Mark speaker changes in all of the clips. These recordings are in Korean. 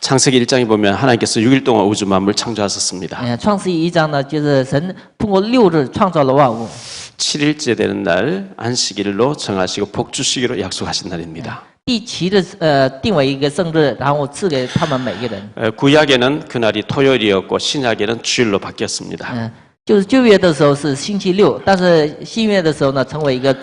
Speaker 1: 창세기 1장에 보면 하나님께서 6일 동안 우주 만물 창조하셨습니다.
Speaker 2: 创世纪1章呢，就是神通过6日创造了万物。
Speaker 1: 7일째 되는 날 안식일로 정하시고 복 주시기로 약속하신 날입니다.
Speaker 2: 第7日定为一个圣日，然后赐给他们每一个人。
Speaker 1: 구약에는 그날이 토요일이었고 신약에는 주일로 바뀌었습니다.
Speaker 2: 就是旧约的时候是星期六，但是新约的时候呢，成为一个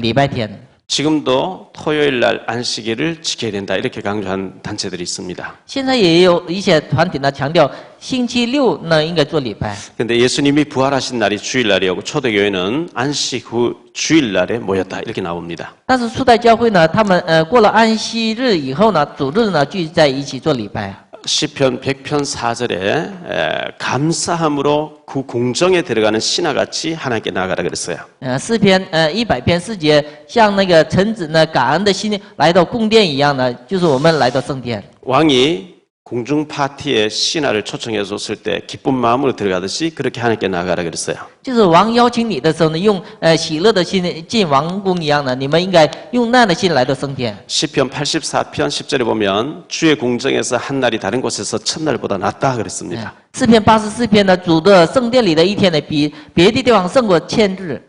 Speaker 2: 礼拜天。
Speaker 1: 지금도 토요일 날 안식일을 지켜야 된다 이렇게 강조한 단체들이 있습니다.
Speaker 2: 现在也有一些团体呢强调星期六呢应该做礼拜。
Speaker 1: 근데 예수님이 부활하신 날이 주일 날이었고 초대교회는 안식 후 주일 날에 모였다 이렇게 나옵니다.
Speaker 2: 但是初代教会呢，他们过了安息日以后呢，主日呢聚在一起做礼拜。
Speaker 1: 시편 100편 4절에 감사함으로 그 궁정에 들어가는 신하같이 하나님께 나아가라 그랬어요.
Speaker 2: 诗篇100篇4节，像那个臣子呢感恩的心来到宫殿一样呢，就是我们来到圣殿。
Speaker 1: 왕이 궁중 파티에 신하를 초청해 줬을 때 기쁜 마음으로 들어가듯이 그렇게 하나님께 나아가라 그랬어요.
Speaker 2: 就是王邀请你的时候呢，用喜乐的心进王宫一样的，你们应该用那样的心来到圣殿。
Speaker 1: 시편 84편 10절에 보면 주의 궁정에서 한 날이 다른 곳에서 첫날보다 낫다 그랬습니다.
Speaker 2: 诗篇84篇呢，主的圣殿里的一天呢，比别的地方胜过1000日。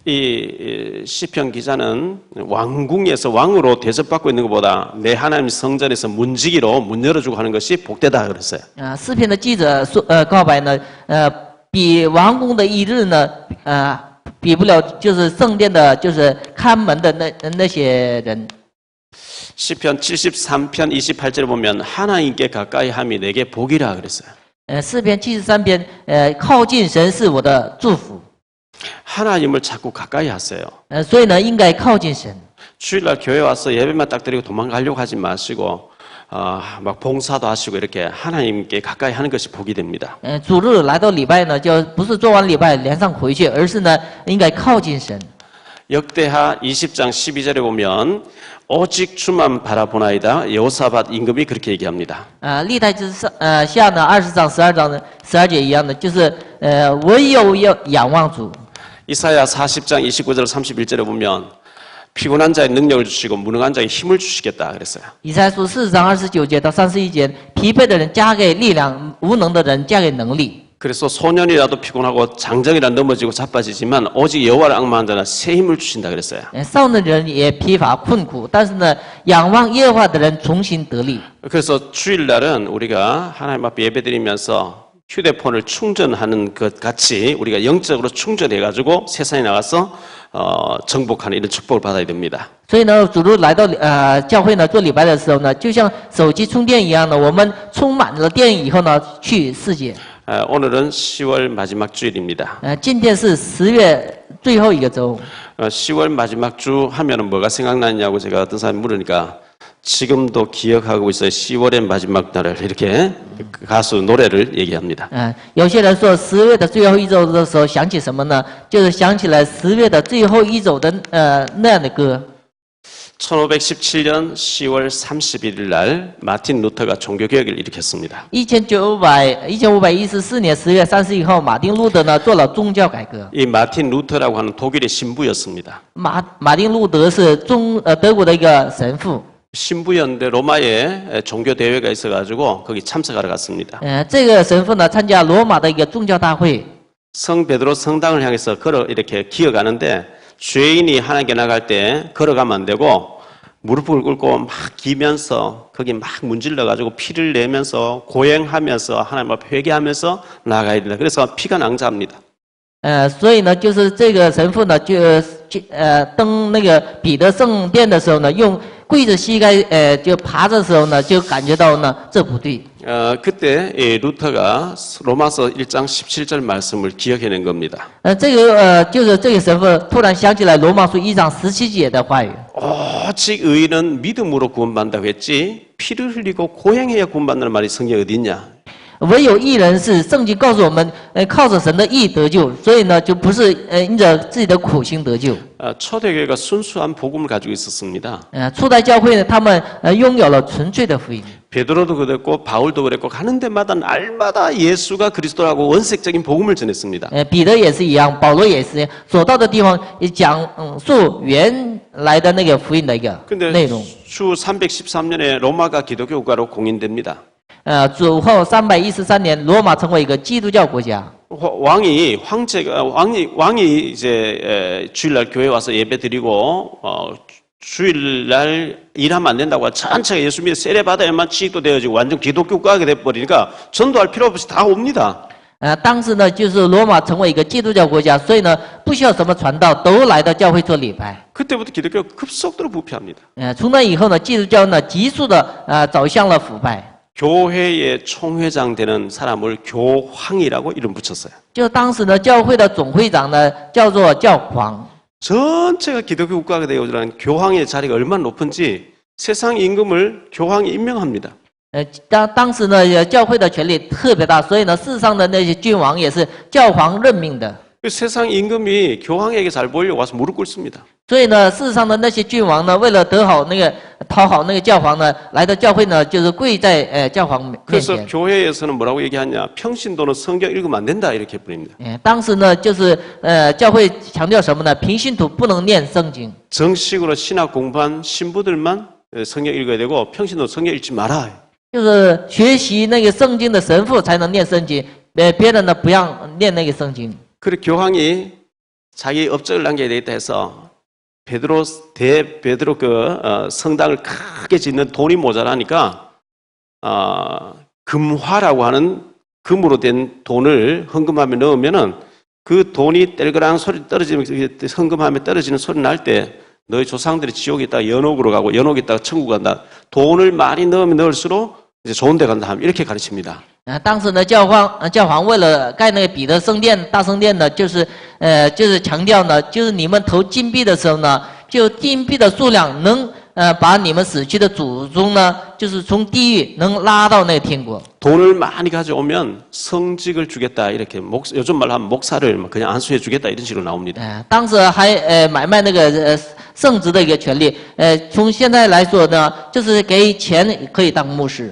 Speaker 1: 이 시편 기자는 왕궁에서 왕으로 대접받고 있는 것보다 내 하나님 성전에서 문지기로 문 열어주고 하는 것이 복되다 그랬어요.
Speaker 2: 诗篇的记者说告白呢，比王宫的一日呢，比不了就是圣殿的，就是看门的那些人。
Speaker 1: 시편 73편 28절에 보면 하나님께 가까이 함이 내게 복이라 그랬어요.
Speaker 2: 诗篇73篇，靠近神是我的祝福。
Speaker 1: 하나님을 자꾸 가까이 하세요.
Speaker 2: 所以呢，应该靠近神。
Speaker 1: 주일날 교회 와서 예배만 딱 드리고 도망가려고 하지 마시고 막 봉사도 하시고 이렇게 하나님께 가까이 하는 것이 복이 됩니다.
Speaker 2: 主日来到礼拜呢，就不是做完礼拜连上回去，而是呢，应该靠近神。
Speaker 1: 역대하 20장 12절에 보면 오직 주만 바라보나이다. 여호사밧 임금이 그렇게 얘기합니다.
Speaker 2: 历代之下呢，20章12章12节一样的，就是唯有要仰望主。
Speaker 1: 이사야 40장 29절 31절에 보면 피곤한 자의 능력을 주시고 무능한 자의 힘을 주시겠다 그랬어요.
Speaker 2: 以赛亚书4章29节到31节，疲惫的人加给力量，无能的人加给能力。
Speaker 1: 그래서 소년이라도 피곤하고 장정이라도 넘어지고 자빠지지만 오직 여호와를 앙망하는 자는 새 힘을 주신다 그랬어요.
Speaker 2: 少年人也疲乏困苦，但是呢，仰望耶和华的人重新得力。
Speaker 1: 그래서 주일날은 우리가 하나님 앞에 예배드리면서 휴대폰을 충전하는 것 같이 우리가 영적으로 충전해가지고 세상에 나가서 정복하는 이런 축복을 받아야 됩니다.
Speaker 2: 所以呢，主日来到教会呢做礼拜的时候呢，就像手机充电一样的，我们充满了电以后呢，去世界。
Speaker 1: 오늘은 10월 마지막 주일입니다.
Speaker 2: 今天是10月最后一个周。
Speaker 1: 10월 마지막 주 하면은 뭐가 생각나냐고 제가 어떤 사람이 물으니까 지금도 기억하고 있어요. 10월의 마지막 날을 이렇게 가수 노래를 얘기합니다.
Speaker 2: 有些人说10月的最后一周的时候想起什么呢？就是想起来10月的最后一周的那样的歌。
Speaker 1: 1517년 10월 31일 날 마틴 루터가 종교개혁을 일으켰습니다.
Speaker 2: 1514年10月31号，马丁路德呢做了宗教改革。
Speaker 1: 이 마틴 루터라고 하는 독일의 신부였습니다.
Speaker 2: 马丁路德是德国的一个神父。
Speaker 1: 신부였는데 로마에 종교 대회가 있어가지고 거기 참석하러 갔습니다.
Speaker 2: 这个神父呢参加罗马的一个宗教大会。
Speaker 1: 성 베드로 성당을 향해서 이렇게 기어가는데 죄인이 하나님께 나갈 때 걸어가면 안 되고 무릎을 꿇고 막 기면서 거기 막 문질러가지고 피를 내면서 고행하면서 하나님 앞에 회개하면서 나가야 된다. 그래서 피가 낭자합니다.
Speaker 2: 所以呢，就是这个神父呢，登那个彼得圣殿的时候呢，用跪着膝盖，就爬的时候呢，就感觉到呢，这不对。
Speaker 1: 그때 루터가 로마서 1장 17절 말씀을 기억해낸 겁니다.
Speaker 2: 就是这个神父突然想起来罗马书1章17节的话语。
Speaker 1: 오직 의인은 믿음으로 구원받는다고 했지 피를 흘리고 고행해야 구원받는 말이 성경에 어디 있냐?
Speaker 2: 唯有义人是圣经告诉我们，靠着神的义得救，所以呢，就不是因着自己的苦心得救。
Speaker 1: 초대교회가 순수한 복음을 가지고 있었습니다.
Speaker 2: 初代教会呢，他们拥有了纯粹的福音。
Speaker 1: 베드로도 그랬고 바울도 그랬고 가는 데마다 날마다 예수가 그리스도라고 원색적인 복음을 전했습니다.
Speaker 2: 彼得也是一样，保罗也是一样，所到的地方也讲述原来的那个福音的一个
Speaker 1: 근데
Speaker 2: 内容。
Speaker 1: 주 313년에 로마가 기독교 국가로 공인됩니다.
Speaker 2: 主后313年，罗马成为一个基督教国家。
Speaker 1: 왕이 이제 주일날 교회 와서 예배 드리고 주일날 일하면 안 된다고 전체가 예수 믿어 세례 받아야만 취직도 되어지고 완전 기독교 국가가 돼 버리니까 전도할 필요 없이 다 옵니다.
Speaker 2: 当时呢，就是罗马成为一个基督教国家，所以呢，不需要什么传道，都来到教会做礼拜。
Speaker 1: 그때부터 기독교가 급속도로 부패합니다.
Speaker 2: 从那以后呢，基督教呢急速的走向了腐败。
Speaker 1: 교회의 총회장 되는 사람을 교황이라고 이름 붙였어요.
Speaker 2: 就当时呢，教会的总会长呢叫做教皇。
Speaker 1: 전체가 기독교 국가가 되어지는 교황의 자리가 얼마나 높은지 세상 임금을 교황이 임명합니다.
Speaker 2: 当时呢，教会的权力特别大，所以呢，世上的那些君王也是教皇任命的。
Speaker 1: 세상 임금이 교황에게 잘 보이려고 와서 무릎 꿇습니다.
Speaker 2: 所以呢，世上的那些君王呢，为了得好那个讨好那个教皇呢，来到教会呢，就是跪在教皇面
Speaker 1: 그래서
Speaker 2: 前。
Speaker 1: 교회에서는 뭐라고 얘기하냐? 평신도는 성경 읽으면 안 된다 이렇게 부릅니다.
Speaker 2: 当时呢，就是教会强调什么呢？平信徒不能念圣经。
Speaker 1: 정식으로 신학 공부한 신부들만 성경 읽어야 되고 평신도 성경 읽지 마라.
Speaker 2: 就是学习那个圣经的神父才能念圣经，别人呢不让念那个圣经。
Speaker 1: 그래 교황이 자기 업적을 남겨야 되겠다 해서 베드로 성당을 크게 짓는 돈이 모자라니까 금화라고 하는 금으로 된 돈을 헌금함에 넣으면은 그 돈이 뗄거랑 소리 떨어지면 헌금함에 떨어지는 소리 날 때 너희 조상들이 지옥에 있다가 연옥으로 가고 연옥에 있다가 천국 간다. 돈을 많이 넣으면 넣을수록 이제 좋은 데 간다. 이렇게 가르칩니다.
Speaker 2: 当时呢，教皇为了盖那个彼得圣殿大圣殿呢，就是强调呢，就是你们投金币的时候呢，就金币的数量能把你们死去的祖宗呢，就是从地狱能拉到那个天国。
Speaker 1: 돈을 많이 가져오면 성직을 주겠다 이렇게 요즘 말로 하면 목사를 그냥 안수해 주겠다 이런 식으로 나옵니다.
Speaker 2: 当时还买卖那个圣职的一个权利。从现在来说呢，就是给钱可以当牧师。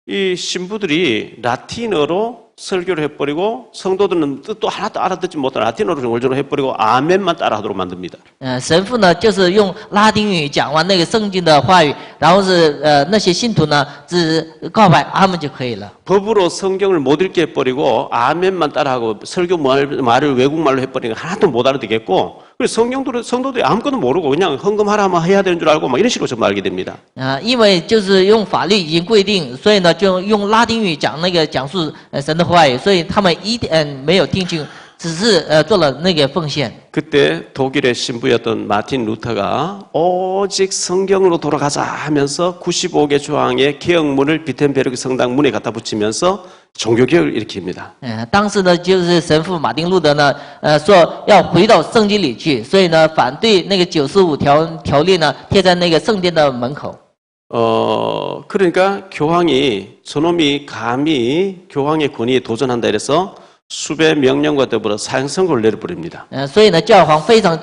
Speaker 1: 이 신부들이 라틴어로 설교를 해버리고 성도들은 뜻도 하나도 알아듣지 못한 라틴어로 정월적으로 해버리고 아멘만 따라하도록 만듭니다.
Speaker 2: 神父呢，就是用拉丁语讲完那个圣经的话语，然后是那些信徒呢，只告白阿门就可以了。
Speaker 1: 법으로 성경을 못 읽게 해버리고 아멘만 따라하고 설교 말을 외국말로 해버리니까 하나도 못 알아듣겠고 그래서 성도들이 아무것도 모르고 그냥 헌금하라면 해야 되는 줄 알고 막 이런 식으로 전부 알게 됩니다.
Speaker 2: 因为就是用法律已经规定，所以呢就用拉丁语讲述神的话语，所以他们一点没有听清，只是做了那个奉献。
Speaker 1: 그때 독일의 신부였던 마틴 루터가 오직 성경으로 돌아가자 하면서 95개 조항의 개혁문을 비텐베르크 성당 문에 갖다 붙이면서 종교개혁을 일으킵니다.
Speaker 2: 当时呢就是神父马丁路德呢，说要回到圣经里去，所以呢反对那个95条例呢贴在那个圣殿的门口。
Speaker 1: 그러니까 교황이 저놈이 감히 교황의 권위에 도전한다 이래서 수배 명령과 더불어 사형선고를 내려버립니다.
Speaker 2: 所以呢，教皇非常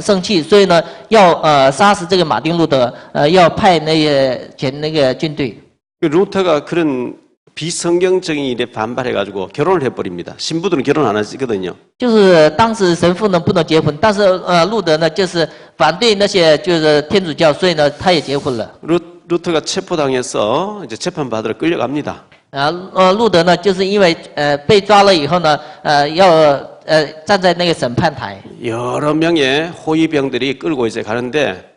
Speaker 2: 生气，所以呢，要杀死这个马丁路德，要派那个军队。
Speaker 1: 루터가 그런 비성경적인 일에 반발해가지고 결혼을 해버립니다. 신부들은 결혼 안 하시거든요.
Speaker 2: 就是当时神父呢不能结婚，但是路德呢就是反对那些就是天主教，所以呢他也结婚了。
Speaker 1: 루터가 체포당해서 이제 재판 받으러 끌려갑니다.
Speaker 2: 路德呢就是因为被抓了以后呢，要站在那个审判台。
Speaker 1: 여러 명의 호위병들이 끌고 이제 가는데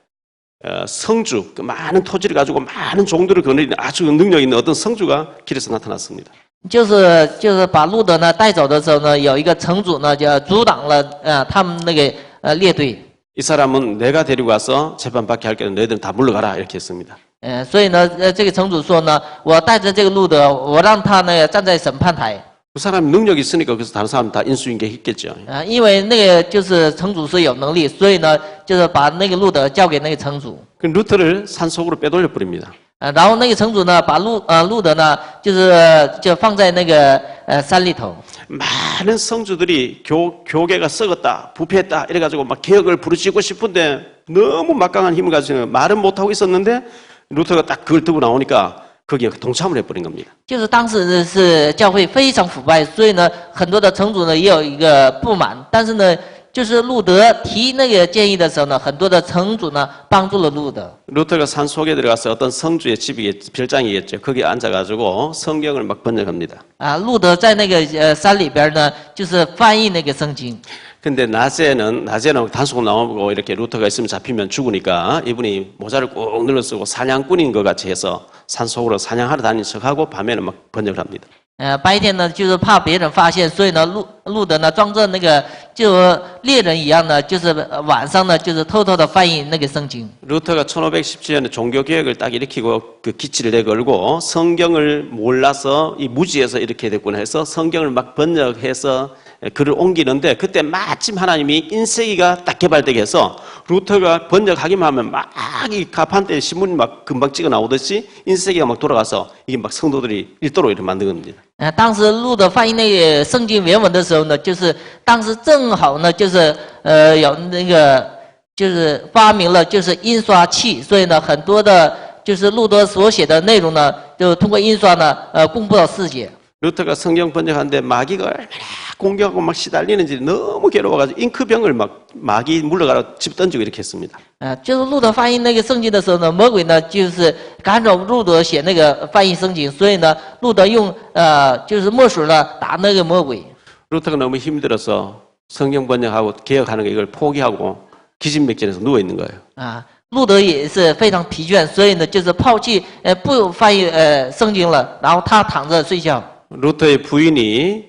Speaker 1: 성주 그 많은 토지를 가지고 많은 종들을 거느리는 아주 능력 있는 어떤 성주가 길에서 나타났습니다.
Speaker 2: 就是把路德呢带走的时候呢，有一个城主呢就阻挡了他们那个列队。
Speaker 1: 이 사람은 내가 데리고 와서 재판받게 할게 너희들은 다 물러가라 이렇게 했습니다.
Speaker 2: 所以呢，这个城主说呢，我带着这个路德，我让他呢站在审判台。
Speaker 1: 그 사람이 능력이 있으니까 그래서 다른 사람 다 인수인계했겠죠.
Speaker 2: 因为那个就是城主是有能力，所以呢，就是把那个路德交给那个城主。
Speaker 1: 그 루터를 산속으로 빼돌려 버립니다.
Speaker 2: 然后那个城主呢，把路德呢，就放在那个山里头。
Speaker 1: 많은 성주들이 교계가 썩었다, 부패했다 이래가지고 막 개혁을 부르짖고 싶은데 너무 막강한 힘을 가지고 말은 못하고 있었는데 루터가 딱 그걸 들고 나오니까 거기에 동참을 해버린 겁니다.
Speaker 2: 就是当时是教会非常腐败，所以呢，很多的城主呢也有一个不满，但是呢，就是路德提那个建议的时候呢，很多的城主呢帮助了路德。
Speaker 1: 루터가 산 속에 들어가서 어떤 성주의 집이겠지, 별장이겠죠. 거기에 앉아가지고 성경을 막 번역합니다.
Speaker 2: 路德在那个山里边呢，就是翻译那个圣经。
Speaker 1: 근데 낮에는 단속 나오고 이렇게 루터가 있으면 잡히면 죽으니까 이분이 모자를 꼭 눌러 쓰고 사냥꾼인 것 같이 해서 산속으로 사냥하러 다니는 척하고 밤에는 막 번역을 합니다.
Speaker 2: 白天呢，就是怕别人发现，所以呢，路德呢装着那个就猎人一样的，就是晚上呢，就是偷偷的翻译那个圣经。
Speaker 1: 루터가 1517년에 종교개혁을 딱 일으키고 그 기치를 내걸고 성경을 몰라서 이 무지에서 이렇게 됐구나 해서 성경을 막 번역해서 글을 옮기는데 그때 마침 하나님이 인쇄기가 딱 개발되게 해서 루터가 번역하기만 하면 막 이 가판대에 신문이 막 금방 찍어 나오듯이 인쇄기가 막 돌아가서 이게 막 성도들이 읽도록 이렇게 만든 겁니다.
Speaker 2: 当时路德翻译那个圣经原文的时候呢，就是当时正好呢，就是有那个就是发明了就是印刷器，所以呢，很多的就是路德所写的内容呢，就通过印刷呢，公布到世界。
Speaker 1: 루터가 성경 번역하는데 마귀가 얼마나 공격하고 막 시달리는지 너무 괴로워가지고 잉크병을 막 마귀 물러가라 집 던지고 이렇게 했습니다.
Speaker 2: 就是路德翻译那个圣经的时候呢，魔鬼呢就是干扰路德写那个翻译圣经，所以呢，路德用就是墨水呢打那个魔鬼。
Speaker 1: 루터가 너무 힘들어서 성경 번역하고 개혁하는 거 이걸 포기하고 기진맥진해서 누워 있는 거예요.
Speaker 2: 路德也是非常疲倦，所以呢，就是抛弃不翻译圣经了，然后他躺着睡觉。
Speaker 1: 루터의 부인이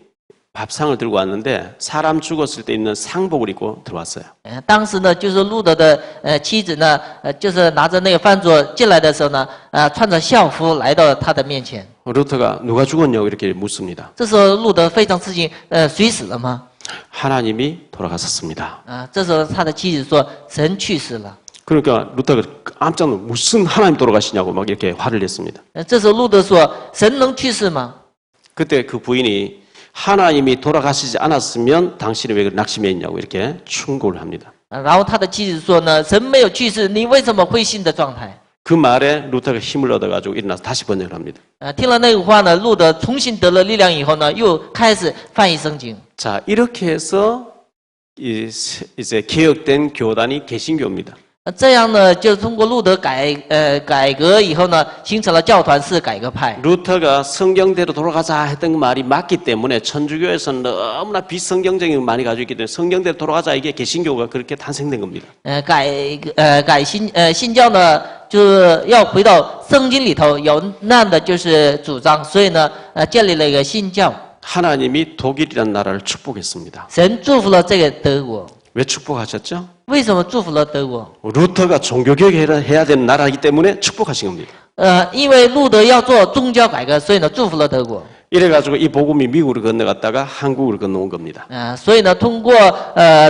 Speaker 1: 밥상을 들고 왔는데 사람 죽었을 때 입는 상복을 입고 들어왔어요.
Speaker 2: 当时呢，就是路德的妻子呢，就是拿着那个饭桌进来的时候呢，穿着校服来到他的面前。
Speaker 1: 루터가 누가 죽었냐고 이렇게 묻습니다.
Speaker 2: 这时候路德非常吃惊，谁死了吗？
Speaker 1: 하나님이 돌아가셨습니다.
Speaker 2: 这时候他的妻子说，神去世了。
Speaker 1: 그러니까 루터가 깜짝 놀라 무슨 하나님 돌아가시냐고 막 이렇게 화를 냈습니다.
Speaker 2: 这时候路德说，神能去世吗？
Speaker 1: 그때 그 부인이 하나님이 돌아가시지 않았으면 당신이 왜 낙심해 있냐고 이렇게 충고를 합니다.
Speaker 2: 然后他的妻子说呢，神没有去世，你为什么灰心的状态？
Speaker 1: 그 말에 루터가 힘을 얻어가지고 일어나서 다시 번역을 합니다.
Speaker 2: 听了那个话呢，路德重新得了力量以后呢，又开始翻译圣经。
Speaker 1: 자, 이렇게 해서 이제 개혁된 교단이 개신교입니다.
Speaker 2: 这样呢，就通过路德改革以后呢，形成了教团式改革派。
Speaker 1: 루터가 성경대로 돌아가자 했던 그 말이 맞기 때문에 천주교에서는 너무나 비성경적인 걸 많이 가지고 있기 때문에 성경대로 돌아가자 이게 개신교가 그렇게 탄생된 겁니다.
Speaker 2: 新教呢，就是要回到圣经里头有那样的就是主张，所以呢，建立了一个新教。
Speaker 1: 하나님이 독일이라는 나라를 축복했습니다.
Speaker 2: 神祝福了这个德国。
Speaker 1: 왜 축복하셨죠?
Speaker 2: 为什么祝福了德国？
Speaker 1: 루터가 종교개혁을 해야 되는 나라이기 때문에 축복하신 겁니다.
Speaker 2: 因为路德要做宗教改革，所以呢，祝福了德国。
Speaker 1: 이래가지고 이 복음이 미국으로 건너갔다가 한국으로 건너온 겁니다.
Speaker 2: 所以呢，通过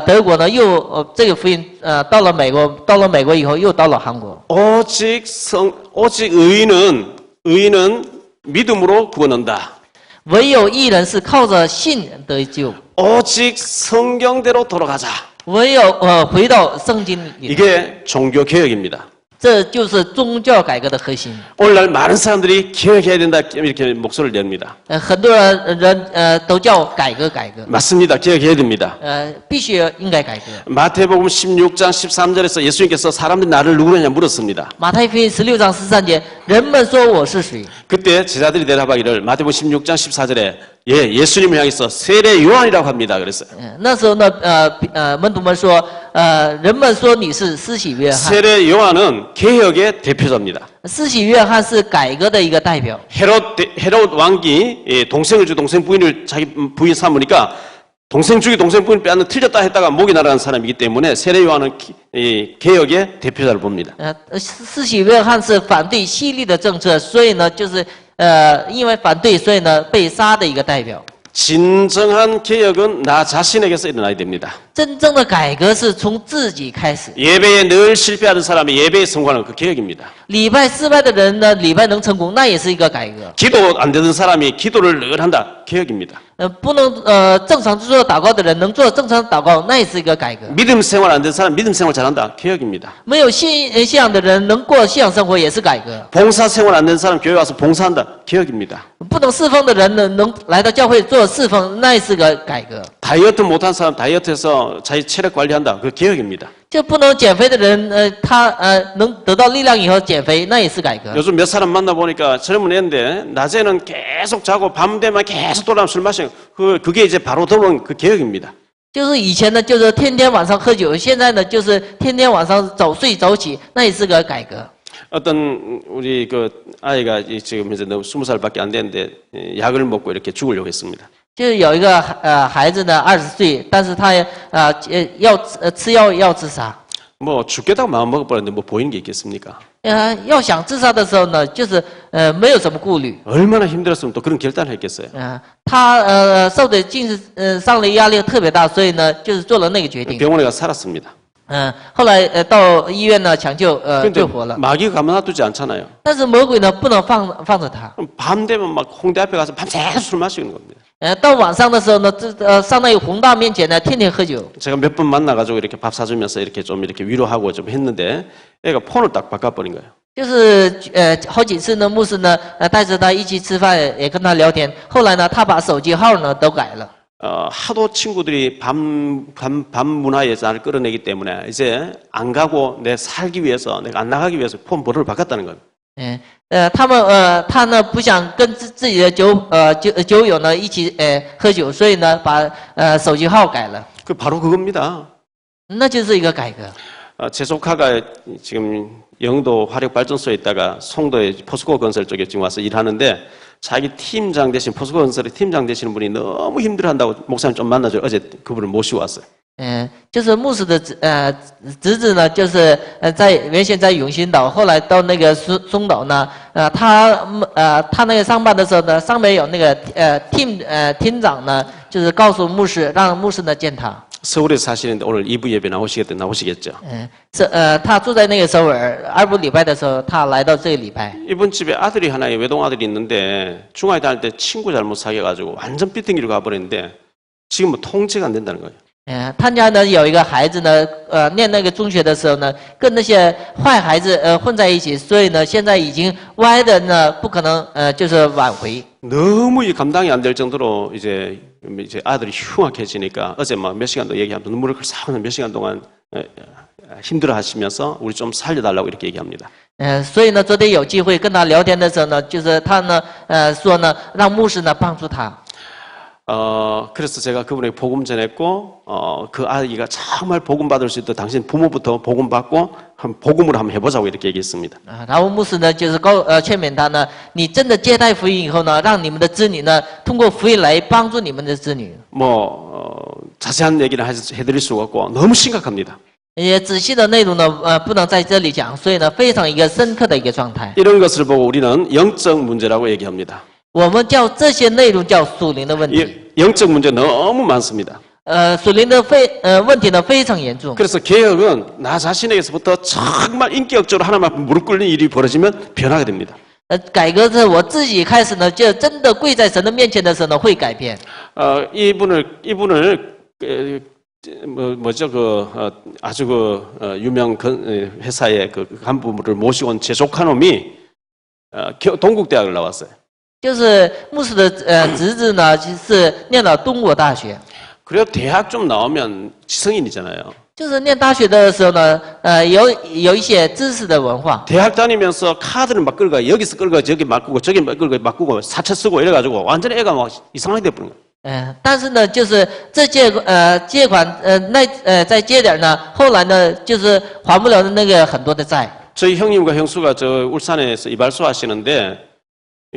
Speaker 2: 德国呢，又这个福音到了美国，到了美国以后又到了韩国。
Speaker 1: 오직 의인은 믿음으로 구원한다.
Speaker 2: 唯有义人是靠着信得救。
Speaker 1: 오직 성경대로 돌아가자.
Speaker 2: 唯有回到圣经里。
Speaker 1: 이게 종교개혁입니다.
Speaker 2: 这就是宗教改革的核心。
Speaker 1: 오늘날 많은 사람들이 개혁해야 된다 이렇게 목소리를 냅니다.
Speaker 2: 很多人都叫改革。
Speaker 1: 맞습니다. 개혁해야 됩니다.
Speaker 2: 必须应该改革。
Speaker 1: 마태복음 16장 13절에서 예수님께서 사람들이 나를 누구냐 물었습니다.
Speaker 2: 马太福音16章13节，人们说我是谁？
Speaker 1: 그때 제자들이 대답하기를 마태복음 16장 14절에 예수님을 향해서 세례 요한이라고 합니다. 그랬어요.
Speaker 2: 那时候呢，门徒们说，人们说你是施洗约翰。
Speaker 1: 세례 요한은 개혁의 대표자입니다.
Speaker 2: 施洗约翰是改革的一个代表。
Speaker 1: 헤롯 왕이 동생을 주고 동생 부인을 자기 부인 삼으니까 동생 죽이 동생 부인 빼앗는 틀렸다 했다가 목이 날아간 사람이기 때문에 세례 요한은 개혁의 대표자를 봅니다.
Speaker 2: 施洗约翰是反对希律的政策，所以呢，就是因为反对，所以呢被杀的一个代表。
Speaker 1: 진정한 개혁은 나 자신에게서 일어나야 됩니다.
Speaker 2: 真正的改革是从自己开始。
Speaker 1: 예배에 늘 실패하는 사람이 예배에 성공하는 그 개혁입니다.
Speaker 2: 礼拜失败的人呢，礼拜能成功，那也是一个改革。
Speaker 1: 기도 안 되는 사람이 기도를 늘 한다. 개혁입니다.
Speaker 2: 不能正常做祷告的人能做正常祷告，那也是一个改革。
Speaker 1: 믿음 생활 안 되는 사람 믿음 생활 잘한다. 개혁입니다.
Speaker 2: 没有信仰的人能过信仰生活，也是改革。
Speaker 1: 봉사 생활 안 되는 사람 교회 와서 봉사한다. 개혁입니다.
Speaker 2: 不能侍奉的人呢，能来到教会做侍奉，那也是个改革。
Speaker 1: 다이어트 못한 사람 다이어트해서 자기 체력 관리한다. 그 개혁입니다.
Speaker 2: 就不能减肥的人，他能得到力量以后减肥，那也是改革。
Speaker 1: 요즘 몇 사람 만나보니까 젊은 애인데 낮에는 계속 자고 밤 되면 계속 돌아오면 술 마시는 그게 이제 바로 들어온 그 개혁입니다.
Speaker 2: 就是以前呢，就是天天晚上喝酒，现在呢，就是天天晚上早睡早起，那也是个改革。
Speaker 1: 어떤 우리 그 아이가 지금 이제 너무 20살밖에 안 됐는데 약을 먹고 이렇게 죽으려고 했습니다.
Speaker 2: 就是有一个孩子呢，20岁，但是他要吃药要自杀。
Speaker 1: 뭐 죽겠다고 마음 먹어버렸는데 뭐 보이는 게 있겠습니까?
Speaker 2: 要想自杀的时候呢，就是没有什么顾虑。
Speaker 1: 얼마나 힘들었으면 또 그런 결단을 했겠어요.
Speaker 2: 他受的精神上的压力特别大，所以呢，就是做了那个决定。
Speaker 1: 병원에 가서 살았습니다.
Speaker 2: 后来到医院呢抢救，
Speaker 1: 근데
Speaker 2: 救活了。
Speaker 1: 마귀가 가만 놔두지 않잖아요.
Speaker 2: 但是魔鬼呢不能放着他。
Speaker 1: 그럼 밤 되면 막 홍대 앞에 가서 밤새 술 마시는 겁니다.
Speaker 2: 到晚上的时候呢，上那个宏大面前呢，天天喝酒。
Speaker 1: 제가 몇 번 만나가지고 이렇게 밥 사주면서 이렇게 좀 이렇게 위로하고 좀 했는데 애가 폰을 딱 바꿔버린 거예요.
Speaker 2: 就是好几次呢，牧师呢带着他一起吃饭，也跟他聊天。后来呢，他把手机号呢都改了。
Speaker 1: 하도 친구들이 밤 문화에 나를 끌어내기 때문에 이제 안 가고 내 살기 위해서 내가 안 나가기 위해서 폰 번호를 바꿨다는 거예요.
Speaker 2: 他呢不想跟自己的酒友呢一起喝酒，所以呢把手机号改了。
Speaker 1: 그 바로 그겁니다.
Speaker 2: 那就是一个改革。
Speaker 1: 제 조카가 지금 영도 화력발전소에 있다가 송도의 포스코 건설 쪽에 지금 와서 일하는데 자기 팀장 대신 포스코 건설의 팀장 되시는 분이 너무 힘들어한다고 목사님 좀 만나줘. 어제 그분을 모시고 왔어요.
Speaker 2: 就是牧师的侄子呢，就是原先在永兴岛，后来到那个松岛呢，他那个上班的时候呢，上面有那个厅长呢，就是告诉牧师，让牧师呢见他。
Speaker 1: 서울에서 사시는데 오늘 2부 예배 나오시겠죠?
Speaker 2: 他住在那个首尔，2部礼拜的时候，他来到这个礼拜。
Speaker 1: 이번 집에 아들이 하나의 외동 아들이 있는데 중학교 다닐 때 친구 잘못 사귀어가지고 완전 삐뚤기로 가버렸는데 지금 뭐 통제가 안 된다는 거예요.
Speaker 2: 他家呢有一个孩子呢，念那个中学的时候呢，跟那些坏孩子混在一起，所以呢，现在已经歪的呢，不可能就是挽回。
Speaker 1: 너무 이 감당이 안 될 정도로 이제 아들이 흉악해지니까 어제 막 몇 시간 더 얘기하면서 눈물을 글썽 몇 시간 동안 힘들어하시면서 우리 좀 살려달라고 이렇게 얘기합니다.
Speaker 2: 所以呢，昨天有机会跟他聊天的时候呢，就是他呢，说呢，让牧师呢帮助他。
Speaker 1: 그래서 제가 그분에게 복음 전했고, 그 아이가 정말 복음 받을 수 있도록 당신 부모부터 복음 받고, 복음으로 한번 해보자고 이렇게 얘기했습니다.
Speaker 2: 然后牧师呢，就是劝勉他呢，你真的接待福音以后呢，让你们的子女呢，通过福音来帮助你们的子女。
Speaker 1: 자세한 얘기는 해드릴 수가 없고, 너무 심각합니다.
Speaker 2: 也仔细的内容呢，不能在这里讲，所以呢，非常一个深刻的一个状态。
Speaker 1: 이런 것을 보고 우리는 영적 문제라고 얘기합니다.
Speaker 2: 我们叫这些内容叫属灵的问题。
Speaker 1: 영적 문제 너무 많습니다.
Speaker 2: 属灵的问题呢非常严重。
Speaker 1: 그래서 개혁은 나 자신에게서부터 정말 인격적으로 하나님 앞에 무릎 꿇는 일이 벌어지면 변하게 됩니다.
Speaker 2: 改革是我自己开始呢，就真的跪在神的面前的时候呢，会改变。
Speaker 1: 이분을 아주 유명 회사의 그 간부를 모시고 온 제 조카 놈이 동국대학을 나왔어요.
Speaker 2: 就是牧师的侄子呢，是念了东国大学。
Speaker 1: 그래도 대학 좀 나오면 지성인이잖아요.
Speaker 2: 就是念大学的时候呢，有一些知识的文化。
Speaker 1: 대학 다니면서 카드를 막 끌고 여기서 끌고 저기 바꾸고 저기 끌고 바꾸고 사채 쓰고 이래가지고 완전히 애가 막 이상하게 돼버린 거예요.
Speaker 2: 但是呢，就是这借款再借点呢，后来呢，就是还不了那个很多的债。
Speaker 1: 저희 형님과 형수가 저 울산에서 이발소 하시는데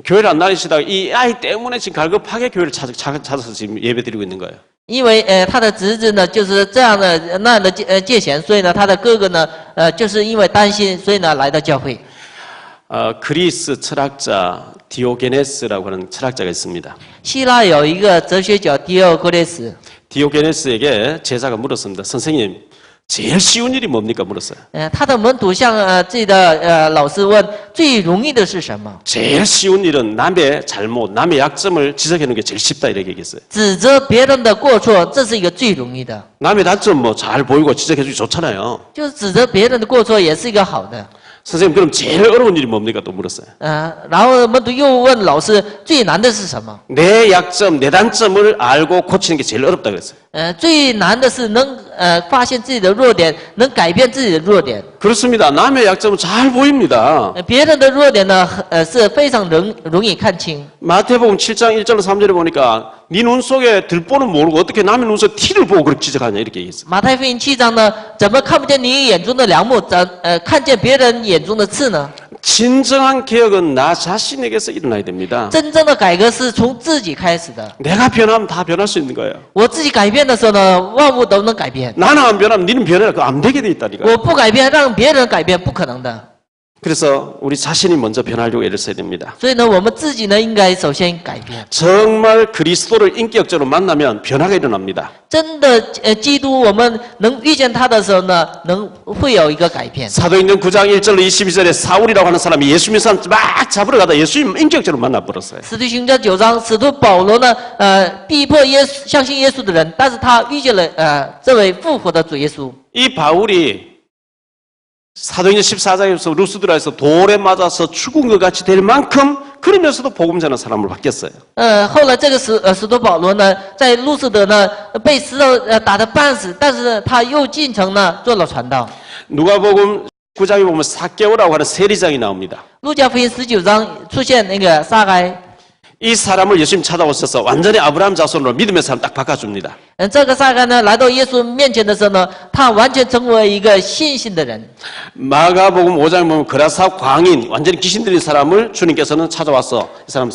Speaker 1: 교회를 안 다니시다가 이 아이 때문에 지금 갈급하게 교회를 찾아서 지금 예배 드리고 있는 거예요.
Speaker 2: 因为他的侄子呢就是这样的那样的借钱，所以呢他的哥哥呢就是因为担心，所以呢来到教会。
Speaker 1: 그리스 철학자 디오게네스라고 하는 철학자가 있습니다.
Speaker 2: 希腊有一个哲学家狄俄格列斯，
Speaker 1: 디오게네스에게 제자가 물었습니다. 선생님, 제일 쉬운 일이 뭡니까? 물었어요.
Speaker 2: 他的门徒向自己的老师问，最容易的是什么？
Speaker 1: 제일 쉬운 일은 남의 잘못, 남의 약점을 지적하는 게 제일 쉽다 이렇게 얘기했어요.
Speaker 2: 指责别人的过错，这是一个最容易的。
Speaker 1: 남의 단점 뭐 잘 보이고 지적해주기 좋잖아요.
Speaker 2: 就是指责别人的过错，也是一个好的。
Speaker 1: 선생님, 그럼 제일 어려운 일이 뭡니까? 또 물었어요.
Speaker 2: 然后门徒又问老师，最难的是什么？
Speaker 1: 내 약점, 내 단점을 알고 고치는 게 제일 어렵다 그랬어요.
Speaker 2: 最难的是能发现自己的弱点，能改变自己的弱点。
Speaker 1: 그렇습니다. 남의 약점은 잘 보입니다.
Speaker 2: 别人的弱点呢，是非常容易看清。
Speaker 1: 마태복음 7장 1절로 3절에 보니까 네 눈 속에 들보는 모르고 어떻게 남의 눈 속에 티를 보고 그렇게 지적하냐 이렇게 얘기했어요.
Speaker 2: 马太福音7章呢，怎么看不见你眼中的梁木，看见别人眼中的刺呢？
Speaker 1: 진정한 개혁은 나 자신에게서 일어나야 됩니다.
Speaker 2: 真正的改革是从自己开始的。
Speaker 1: 내가 변하면 다 변할 수 있는 거예요.
Speaker 2: 我自己改变的时候呢，万物都能改变。
Speaker 1: 나는 안 변하면 니는 변해라. 그거 안 되게 돼 있다니까.
Speaker 2: 我不改变，让别人改变，不可能的。
Speaker 1: 그래서 우리 자신이 먼저 변하려고 애를 써야 됩니다.
Speaker 2: 所以呢，我们自己呢，应该首先改变。
Speaker 1: 정말 그리스도를 인격적으로 만나면 변화가 일어납니다.
Speaker 2: 真的，基督，我们能遇见他的时候呢，会有一个改变。
Speaker 1: 사도행전 9장 1절로 22절에 사울이라고 하는 사람이 예수 믿는 사람 막 잡으러 가다 예수님 인격적으로 만나버렸어요.
Speaker 2: 使徒行传9章，使徒保罗呢，逼迫相信耶稣的人，但是他遇见了这位复活的主耶稣。
Speaker 1: 이 바울이 사도행전 14장에서 루스드라에서 돌에 맞아서 죽은 것 같이 될 만큼 그러면서도 복음 전하는 사람을 바뀌었어요.
Speaker 2: 后来这个使徒保罗呢，在路斯德呢被石头打得半死，但是他又进城呢做了传道。
Speaker 1: 누가복음 9장에 보면 사개오라고 하는 세리장이 나옵니다.
Speaker 2: 路加福音19章出现那个撒该，
Speaker 1: 이 사람을 예수님 찾아오셔서 완전히 아브라함 자손으로 믿음의 사람 딱 바꿔줍니다.
Speaker 2: 这个撒该呢来到耶稣面前的时候呢，他完全成为一个信心的人。
Speaker 1: 마가복음 5장에 보면 그라사 광인 완전히 귀신 들린 사람을 주님께서는 찾아와서 이 사람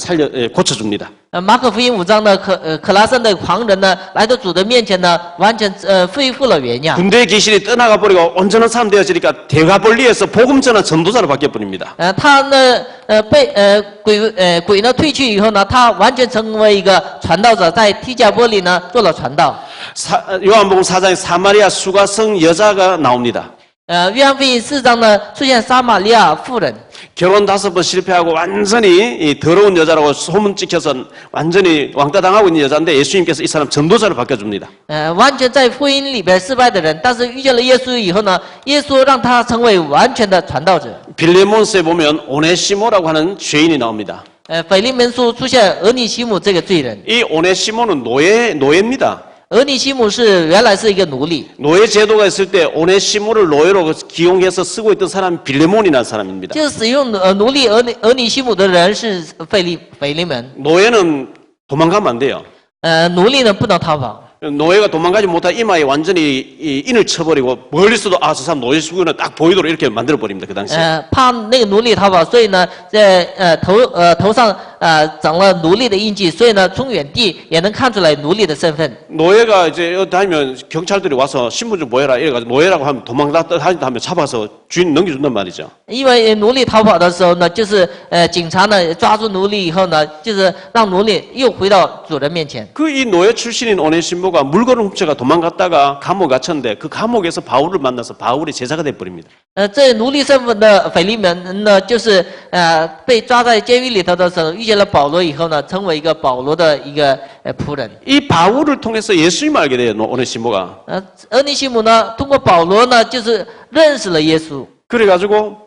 Speaker 1: 고쳐줍니다.
Speaker 2: 马可福音5章呢，可拉森的狂人呢来到主的面前呢，完全恢复了原样。
Speaker 1: 군대 귀신이 떠나가 버리고 온전한 사람 되어지니까 대가벌리에서 복음 전한 전도자로 바뀌어 버립니다.
Speaker 2: 他呢被鬼呢退去以后呢，他完全成为一个传道者，在提加波里呢做了传道。
Speaker 1: 요한복음 4장에 사마리아 수가성 여자가 나옵니다.
Speaker 2: 约翰福音4章呢出现撒玛利亚妇人。
Speaker 1: 결혼 5번 실패하고 완전히 이 더러운 여자라고 소문 찍혀서 완전히 왕따 당하고 있는 여자인데 예수님께서 이 사람 전도자로 바꿔줍니다.
Speaker 2: 完全在福音里边失败的人，但是遇见了耶稣以后呢，耶稣让他成为完全的传道者。
Speaker 1: 빌레몬스에 보면 오네시모라고 하는 죄인이 나옵니다.
Speaker 2: 腓利门书出现俄尼西姆这个罪人。
Speaker 1: 이 오네시모는 노예입니다.
Speaker 2: 俄尼西姆原来是一个奴隶。
Speaker 1: 노예 제도가 있을 때 오네시모를 노예로 기용해서 쓰고 있던 사람이 빌레몬이라는 사람입니다.
Speaker 2: 就是使用奴隶俄尼西姆的人是腓利门。
Speaker 1: 노예는 도망가면 안 돼요.
Speaker 2: 奴隶呢不能逃跑。
Speaker 1: 노예가 도망가지 못한 이마에 완전히 인을 쳐버리고 멀리서도 저 사람 노예 수구는 딱 보이도록 이렇게 만들어 버립니다. 그 당시에.
Speaker 2: 怕那个奴隶逃跑，所以呢，在头上整了奴隶的印记，所以呢，从远地也能看出来奴隶的身份。
Speaker 1: 노예가 이제 여기 다니면 경찰들이 와서 신분 좀 보여라 이래가지고 노예라고 하면 도망갔다 하면 잡아서 주인 넘겨준단 말이죠.
Speaker 2: 因为奴隶逃跑的时候呢，就是警察呢抓住奴隶以后呢，就是让奴隶又回到主人面前。
Speaker 1: 그 이 노예 출신인 오네시모가 물건을 훔쳐가 도망갔다가 감옥에 갇혔는데 그 감옥에서 바울을 만나서 바울의 제자가 돼버립니다.
Speaker 2: 这奴隶身份的腓利门呢，就是被抓在监狱里头的时候，遇见了保罗以后呢，成为一个保罗的一个仆人。
Speaker 1: 이 바울을 통해서 예수님을 알게 돼요. 오네시모가.
Speaker 2: 俄尼西姆呢，通过保罗呢，就是认识了耶稣。
Speaker 1: 그래가지고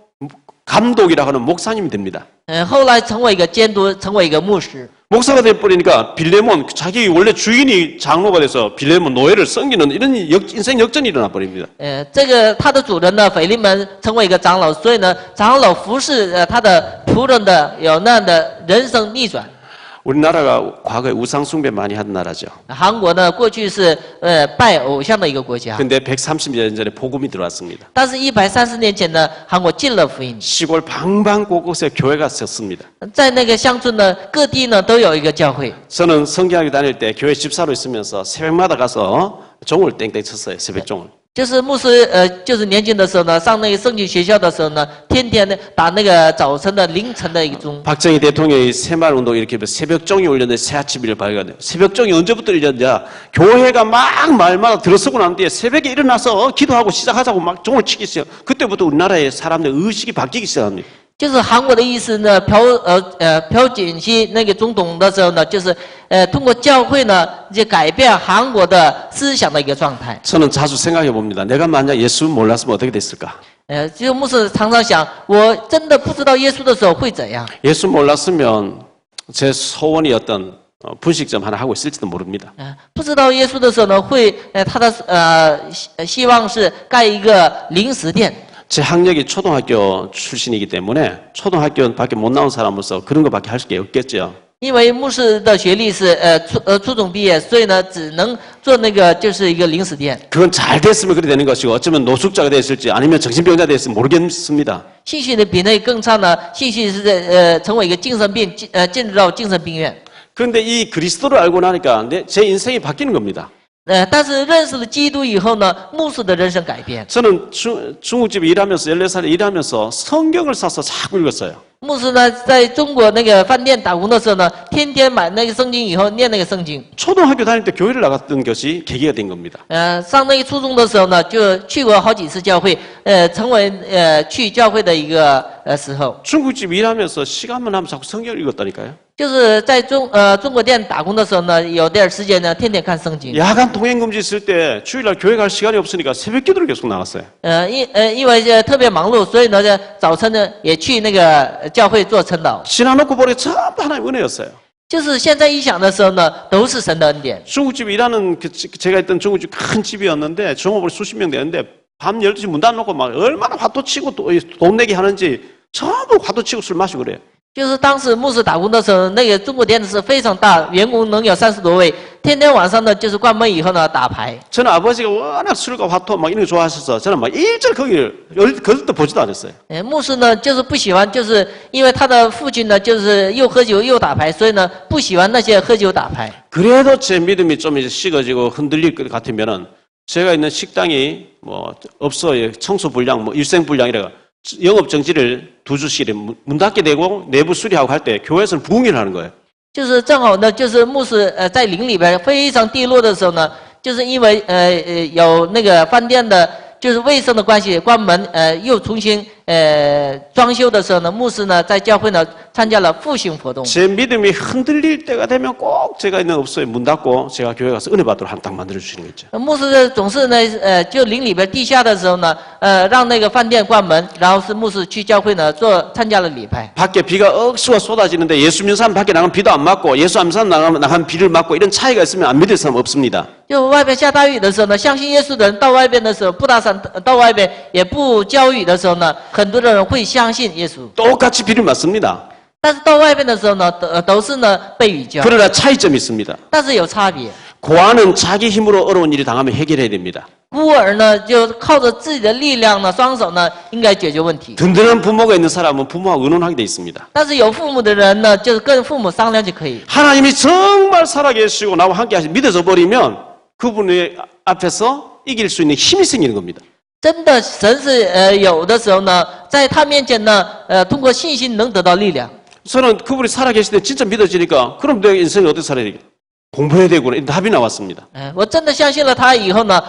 Speaker 1: 감독이라고 하는 목사님이 됩니다.
Speaker 2: 后来成为一个监督，成为一个牧师。
Speaker 1: 목사가 돼버리니까 빌레몬 자기 원래 주인이 장로가 돼서 빌레몬 노예를 섬기는 이런 인생 역전이 일어나 버립니다.
Speaker 2: 这个他的主人呢，腓利门成为一个长老，所以呢，长老服侍他的仆人的有那样的人生逆转。
Speaker 1: 우리나라가 과거에 우상 숭배 많이 하던 나라죠.
Speaker 2: 韩国呢，过去是拜偶像的一个国家，
Speaker 1: 근데 130년 전에 복음이 들어왔습니다.
Speaker 2: 但是130年前呢，韩国进了福音，
Speaker 1: 시골 방방곳곳에 교회가 섰습니다.
Speaker 2: 在那个乡村呢，各地呢都有一个教会。
Speaker 1: 저는 성경학교 다닐 때 교회 집사로 있으면서 새벽마다 가서 종을 땡땡 쳤어요. 새벽 종을.
Speaker 2: 就是牧师就是年轻的时候呢，上那个圣经学校的时候呢，天天呢打那个早晨的凌晨的一个钟。
Speaker 1: 박정희 대통령이 새마을운동 이렇게 새벽종이 울렸는데 새아침을 발견해요. 새벽종이 언제부터 울렸냐? 교회가 막 말마다 들어서고 난 뒤에 새벽에 일어나서 기도하고 시작하자고 막 종을 치기 시작. 그때부터 우리나라의 사람들 의식이 바뀌기 시작합니다.
Speaker 2: 就是韩国的意思呢，朴槿惠那个总统的时候呢，就是通过教会呢，就改变韩国的思想的一个状态。
Speaker 1: 저는 자주 생각해 봅니다. 내가 만약 예수 몰랐으면 어떻게 됐을까?
Speaker 2: 就牧师常常想，我真的不知道耶稣的时候会怎样。
Speaker 1: 예수 몰랐으면 제 소원이 어떤 분식점 하나 하고 있을지도 모릅니다.
Speaker 2: 不知道耶稣的时候呢，会他的希望是盖一个零食店。
Speaker 1: 제 학력이 초등학교 출신이기 때문에 초등학교밖에 못 나온 사람으로서 그런 것밖에 할 수 없겠죠.
Speaker 2: 因为牧师的学历是初中毕业，所以呢，只能做那个就是一个零食店。
Speaker 1: 그건 잘 됐으면 그렇게 되는 것이고 어쩌면 노숙자가 됐을지 아니면 정신병자가 됐을지 모르겠습니다.
Speaker 2: 兴许呢比那更差呢，兴许是成为一个精神病进入到精神病院。
Speaker 1: 그런데 이 그리스도를 알고 나니까 제 인생이 바뀌는 겁니다.
Speaker 2: 但是认识了基督以后呢，牧师的人生改变。
Speaker 1: 저는 중국집에 일하면서 14살에 일하면서 성경을 사서 자꾸 읽었어요.
Speaker 2: 牧师呢，在中国那个饭店打工的时候呢，天天买那个圣经以后念那个圣经。
Speaker 1: 초등학교 다닐 때 교회를 나갔던 것이 계기가 된 겁니다.
Speaker 2: 上那个初中的时候呢，就去过好几次教会，成为去教会的一个时候。
Speaker 1: 중국집 일하면서 시간만 하면 자꾸 성경을 읽었다니까요.
Speaker 2: 就是在中国店打工的时候呢，有点时间呢，天天看圣经。
Speaker 1: 야간 통행금지 있을 때 주일날 교회 갈 시간이 없으니까 새벽 기도를 계속 나갔어요.
Speaker 2: 因为特别忙碌，所以呢，早晨呢也去那个教会做晨祷。
Speaker 1: 지나놓고 보니 전부 하나님 은혜였어요.
Speaker 2: 就是现在一想的时候呢，都是神的恩典。
Speaker 1: 중국집 일하는 제가 있던 중국집 큰 집이었는데 종업원이 수십 명 되는데 밤 12시 문 닫아놓고 막 얼마나 화도 치고 돈 내기 하는지 전부 화도 치고 술 마시고 그래요.
Speaker 2: 就是当时牧师打工的时候，那个中国店是非常大，员工能有30多位，天天晚上呢就是关门以后呢打牌。
Speaker 1: 저는 아버지가 워낙 술과 화토 막 이런 거 좋아하셔서 저는 막 일절 거기를 거기도 보지도 않았어요.
Speaker 2: 牧师呢就是不喜欢，就是因为他的父亲呢就是又喝酒又打牌，所以呢不喜欢那些喝酒打牌。
Speaker 1: 그래도 제 믿음이 좀 이제 식어지고 흔들릴 것 같으면은 제가 있는 식당이 뭐 없어요. 청소 불량, 뭐 일생 불량이라 영업 정지를 2주씩에 문 닫게 되고 내부 수리하고 할 때 교회에서는 부흥회를 하는 거예요.
Speaker 2: 就是正好呢，就是牧师在灵里边非常低落的时候呢，就是因为有那个饭店的，就是卫生的关系关门，又重新装修的时候呢，牧师呢在教会呢参加了复兴活动。
Speaker 1: 제 믿음이 흔들릴 때가 되면 꼭 제가 있는 업소에 문 닫고 제가 교회 가서 은혜 받도록 딱 만들어 주시는 거죠.
Speaker 2: 牧师总是呢，就灵里边地下的时候呢，让那个饭店关门，然后是牧师去教会呢参加了礼拜。
Speaker 1: 밖에 비가 억수가 쏟아지는데 예수 믿는 사람 밖에 나가면 비도 안 맞고 예수 안 믿는 사람 나가면 비를 맞고 이런 차이가 있으면 안 믿을 사람 없습니다.
Speaker 2: 就外边下大雨的时候呢，相信耶稣的人到外边的时候不打伞，到外边也不浇雨的时候呢，很多的人会相信耶稣。
Speaker 1: 똑같이 비를 맞습니다.
Speaker 2: 但是到外边的时候呢，都是呢被雨浇，
Speaker 1: 그러나 차이점이 있습니다.
Speaker 2: 但是有差别。
Speaker 1: 고아는 자기 힘으로 어려운 일이 당하면 해결해야 됩니다.
Speaker 2: 孤儿呢，就靠着自己的力量呢，双手呢，应该解决问题。
Speaker 1: 든든한 부모가 있는 사람은 부모하고 의논하게 돼 있습니다.
Speaker 2: 但是有父母的人呢，就是跟父母商量就可以。
Speaker 1: 하나님이 정말 살아계시고 나와 함께 하시 믿어져 버리면 그분의 앞에서 이길 수 있는 힘이 생기는 겁니다.
Speaker 2: 真的，神是有的时候呢，在他面前呢，通过信心能得到力量。
Speaker 1: 저는 그분이 살아계실 때 진짜 믿어지니까 그럼 내 인생을 어떻게 살아야 되겠다. 공부해야 되구나. 이 답이 나왔습니다.
Speaker 2: 我真的相信了他以后呢，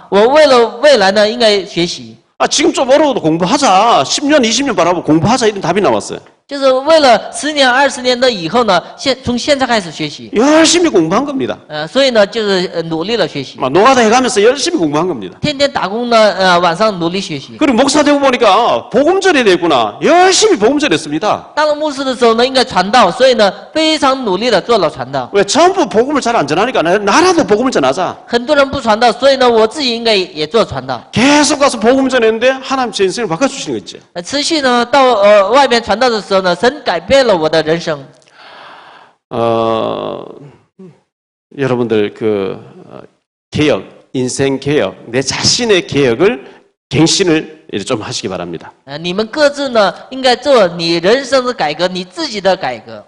Speaker 2: 我为了未来呢，应该学习，
Speaker 1: 지금 좀 어려워도 공부하자. 10년, 20년 바라보고 공부하자. 이런 답이 나왔어요.
Speaker 2: 就是为了10年、20年的以后呢，从现在开始学习。
Speaker 1: 열심히 공부한 겁니다.
Speaker 2: 所以呢，就是努力了学习，
Speaker 1: 노가다 해가면서 열심히 공부한 겁니다.
Speaker 2: 天天打工呢，晚上努力学习。
Speaker 1: 그리고 목사 되고 보니까 복음 전해야 되구나. 열심히 복음 전했습니다.
Speaker 2: 当了牧师的时候呢，应该传道，所以呢，非常努力的做了传道。
Speaker 1: 왜 전부 복음을 잘 안 전하니까 나라도 복음을 전하자.
Speaker 2: 很多人不传道，所以呢，我自己应该也做传道。
Speaker 1: 계속 가서 복음 전했는데 하나님 제 인생을 바꿔주시는 거죠.
Speaker 2: 持续呢，到外边传道的时候呢，神改变了我的人生。
Speaker 1: 여러분들 개혁, 인생 개혁, 내 자신의 개혁을 갱신을 좀 하시기 바랍니다.
Speaker 2: 你们各自呢，应该做你人生的改革，你自己的改革。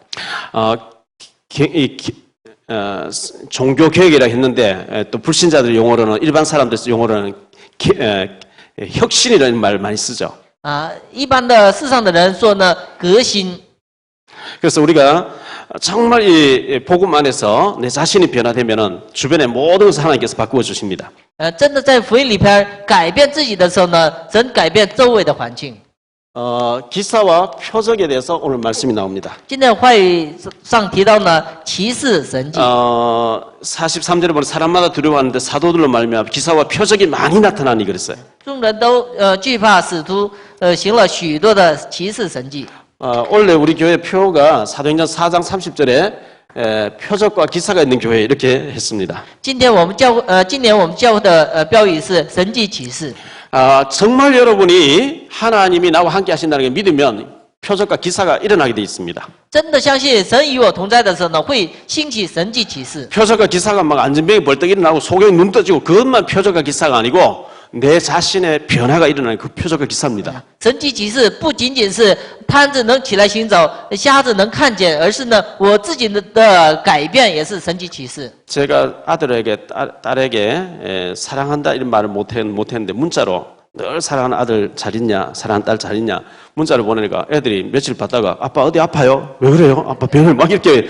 Speaker 1: 종교 개혁이라 했는데 또 불신자들 용어로는 일반 사람들 용어로는 혁신이라는 말 많이 쓰죠.
Speaker 2: 一般的世上的人说呢，革新。
Speaker 1: 그래서 우리가 정말 이 복음 안에서 내 자신이 변화되면은 주변의 모든 것을 하나님께서 바꾸어 주십니다.
Speaker 2: 真的在福音里边改变自己的时候呢，神改变周围的环境。
Speaker 1: 기사와 표적에 대해서 오늘 말씀이 나옵니다.
Speaker 2: 今天话语上提到呢，奇事神迹。
Speaker 1: 43절에 보면 사람마다 두려워하는데 사도들로 말미암아 기사와 표적이 많이 나타나니 그랬어요.
Speaker 2: 众人都惧怕使徒行了许多的奇事神迹。
Speaker 1: 원래 우리 교회 표가 사도행전 4장 30절에 표적과 기사가 있는 교회 이렇게 했습니다.
Speaker 2: 今年我们教会的标语是神迹奇事。
Speaker 1: 정말 여러분이 하나님이 나와 함께 하신다는 게 믿으면 표적과 기사가 일어나게 돼 있습니다.
Speaker 2: 真的相信神与我同在的时候呢，会兴起神迹奇事。
Speaker 1: 표적과 기사가 막 안전병이 벌떡 일어나고 속에 눈 떠지고 그것만 표적과 기사가 아니고 내 자신의 변화가 일어나는 그 표적과 기사입니다.
Speaker 2: 神迹奇事不仅仅是瘫子能起来行走，瞎子能看见，而是呢，我自己的改变也是神迹奇事。
Speaker 1: 제가 아들에게 딸에게 사랑한다 이런 말을 못했는데 문자로 늘 사랑하는 아들 잘 있냐, 사랑하는 딸 잘 있냐 문자를 보내니까 애들이 며칠 받다가 아빠 어디 아파요? 왜 그래요? 아빠 병을 막 이렇게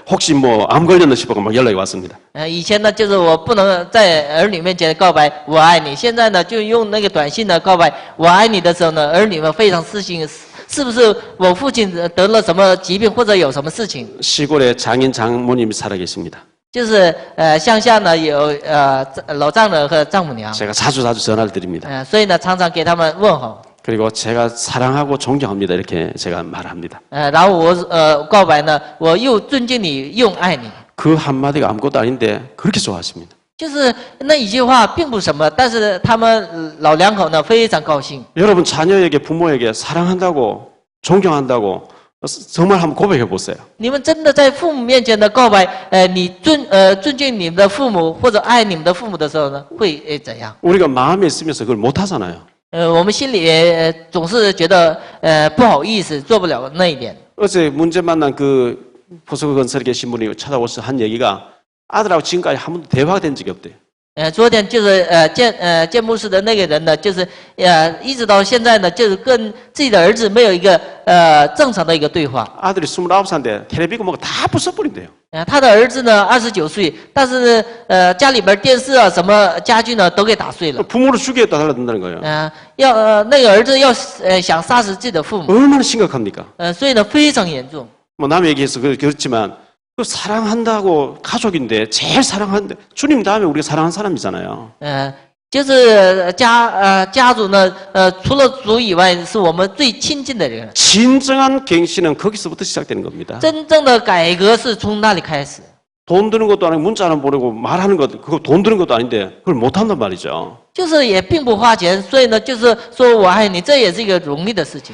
Speaker 1: 혹시 뭐 암 걸렸나 싶어서 막 연락이 왔습니다.
Speaker 2: 以前呢，就是我不能在儿女面前告白我爱你，现在呢，就用那个短信呢告白我爱你的时候呢，儿女们非常私信，是不是我父亲得了什么疾病或者有什么事情？
Speaker 1: 시골에 장인 장모님이 살아계십니다.
Speaker 2: 就是乡下呢有老丈人和丈母娘，
Speaker 1: 제가 자주 전화를 드립니다.
Speaker 2: 所以呢常常给他们问候。
Speaker 1: 그리고 제가 사랑하고 존경합니다 이렇게 제가 말합니다.
Speaker 2: 然后我告白呢，我又尊敬你，又爱你。
Speaker 1: 그 한마디가 아무것도 아닌데 그렇게 좋아하십니다.
Speaker 2: 就是那一句话并不什么，但是他们老两口呢非常高兴。
Speaker 1: 여러분 자녀에게 부모에게 사랑한다고 존경한다고 정말 한번 고백해 보세요.
Speaker 2: 你们真的在父母面前的告白，你尊敬你们的父母或者爱你们的父母的时候呢，会怎样？
Speaker 1: 우리가 마음에 있으면서 그걸 못 하잖아요.
Speaker 2: 我们心里总是觉得不好意思，做不了那一点。
Speaker 1: 어제 문제 만난 그 포스코건설에 계신 분이 찾아오셔서 한 얘기가 아들하고 지금까지 한 번도 대화가 된 적이 없대요.
Speaker 2: 昨天就是建牧师的那个人呢，就是一直到现在呢，就是跟自己的儿子没有一个正常的一个对话。
Speaker 1: 아들이 29살인데 텔레비전 뭐가 다 부숴버린대요.
Speaker 2: 他的儿子呢29岁，但是家里边电视啊什么家具呢都给打碎了。
Speaker 1: 부모를 죽이겠다 달라든다는 거예요.
Speaker 2: 那个儿子要想杀死自己的父母，
Speaker 1: 얼마나 심각합니까?
Speaker 2: 所以呢非常严重。
Speaker 1: 뭐 남의 얘기해서 그렇지만 그 사랑한다고 가족인데 제일 사랑하는데 주님 다음에 우리가 사랑하는 사람이잖아요.
Speaker 2: 就是家族呢，除了主以外，是我们最亲近的人。
Speaker 1: 진정한 갱신은 거기서부터 시작되는 겁니다.
Speaker 2: 真正的改革是从那里开始。
Speaker 1: 돈 드는 것도 아니고 문자 하나 보내고 말하는 것 그거 돈 드는 것도 아닌데 그걸 못 한단 말이죠.
Speaker 2: 就是也并不花钱，所以呢，就是说我爱你，这也是一个容易的事情。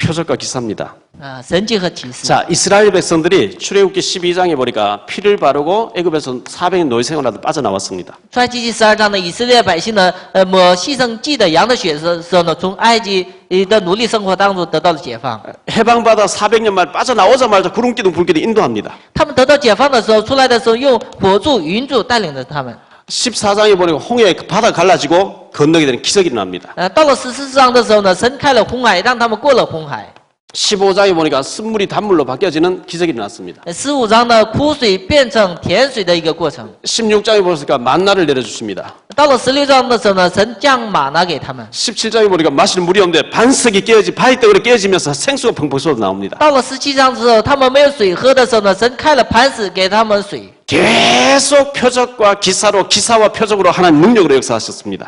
Speaker 1: 표적과 기사입니다.
Speaker 2: 神迹和启示。
Speaker 1: 자, 이스라엘 백성들이 출애굽기 12장에 보니까 피를 바르고 애굽에서 400년 노예 생활하다 빠져나왔습니다.
Speaker 2: 出埃及记12章呢，以色列百姓呢，抹牺牲祭的羊的血的时候呢，从埃及的奴隶生活当中得到了解放。
Speaker 1: 해방받아 400년 만에 빠져나오자마자 구름기둥 불기둥 인도합니다.
Speaker 2: 他们得到解放的时候，出来的时候用火柱、云柱带领着他们。
Speaker 1: 14장에 보니까 홍해 바다 갈라지고 건너게 되는 기적이 일어납니다.
Speaker 2: 到了14章的时候呢，神开了红海，让他们过了红海。
Speaker 1: 15장에 보니까 쓴물이 단물로 바뀌어지는 기적이 일어났습니다.
Speaker 2: 15章呢，苦水变成甜水的一个过程。
Speaker 1: 16장에 보니까 만나를 내려주십니다.
Speaker 2: 到了16章的时候呢，神降马拿给他们。
Speaker 1: 17장에 보니까 마실 물이 없는데 반석이 깨어지 바위덩어리 깨어지면서 생수가 펑펑 쏟아 나옵니다.
Speaker 2: 到了17章之后，他们没有水喝的时候呢，神开了磐石给他们水。
Speaker 1: 계속 표적과 기사와 표적으로 하나님 능력으로 역사하셨습니다.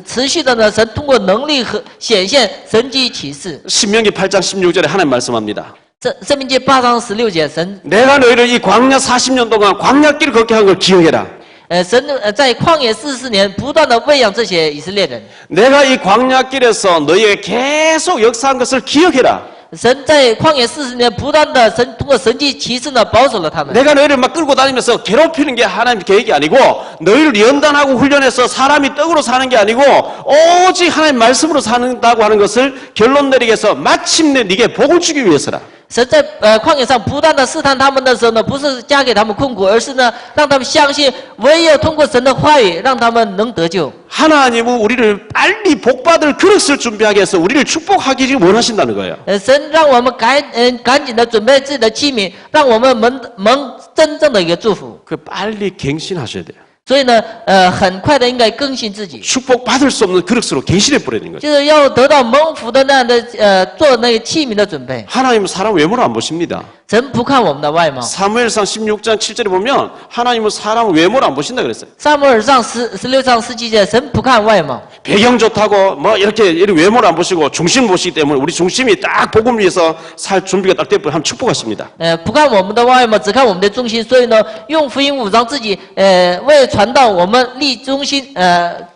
Speaker 2: 持续的呢，神通过能力和显现神迹启示。
Speaker 1: 신명기 8장 16절에 하나님 말씀합니다.
Speaker 2: 申命记8章16节，神
Speaker 1: 내가 너희를 이 광야 40년 동안 광야길을 걷게 한 걸 기억해라.
Speaker 2: 神在旷野44年不断的喂养这些以色列人。
Speaker 1: 내가 이 광야길에서 너희에게 계속 역사한 것을 기억해라.
Speaker 2: 神在旷野40年不断的通过神迹奇事呢保守了他们。
Speaker 1: 내가 너희를 막 끌고 다니면서 괴롭히는 게 하나님 계획이 아니고 너희를 연단하고 훈련해서 사람이 떡으로 사는 게 아니고 오직 하나님 말씀으로 산다고 하는 것을 결론 내리게 해서 마침내 네게 복을 주기 위해서라.
Speaker 2: 神在旷野上不断的试探他们的时候呢，不是加给他们困苦，而是呢让他们相信，唯有通过神的话语，让他们能得救。
Speaker 1: 하나님은 우리를 빨리 복받을 그릇을 준비하게 해서 우리를 축복하기를 원하신다는 거예요.
Speaker 2: 神让我们赶紧的准备自己的器皿，让我们蒙真正的一个祝福。
Speaker 1: 그 빨리 갱신하셔야 돼요.
Speaker 2: 所以呢，很快的应该更新自己，
Speaker 1: 축복받을 수 없는 그릇으로 갱신해 버리는 거죠.
Speaker 2: 就是要得到蒙福的那样的做那个器皿的准备。
Speaker 1: 하나님은 사람 외모를 안 보십니다.
Speaker 2: 神不看我们的外貌。
Speaker 1: 사무엘상 16장 7절에 보면 하나님은 사람 외모를 안 보신다 그랬어요.
Speaker 2: 撒母耳上16章17节，神不看外貌。
Speaker 1: 배경 좋다고 뭐 이렇게 외모를 안 보시고 중심을 보시기 때문에 우리 중심이 딱 복음 위해서 살 준비가 딱 되면 하면 축복하십니다.
Speaker 2: 不看我们的外貌，只看我们的中心。所以呢，用福音5章自己为传道，我们立中心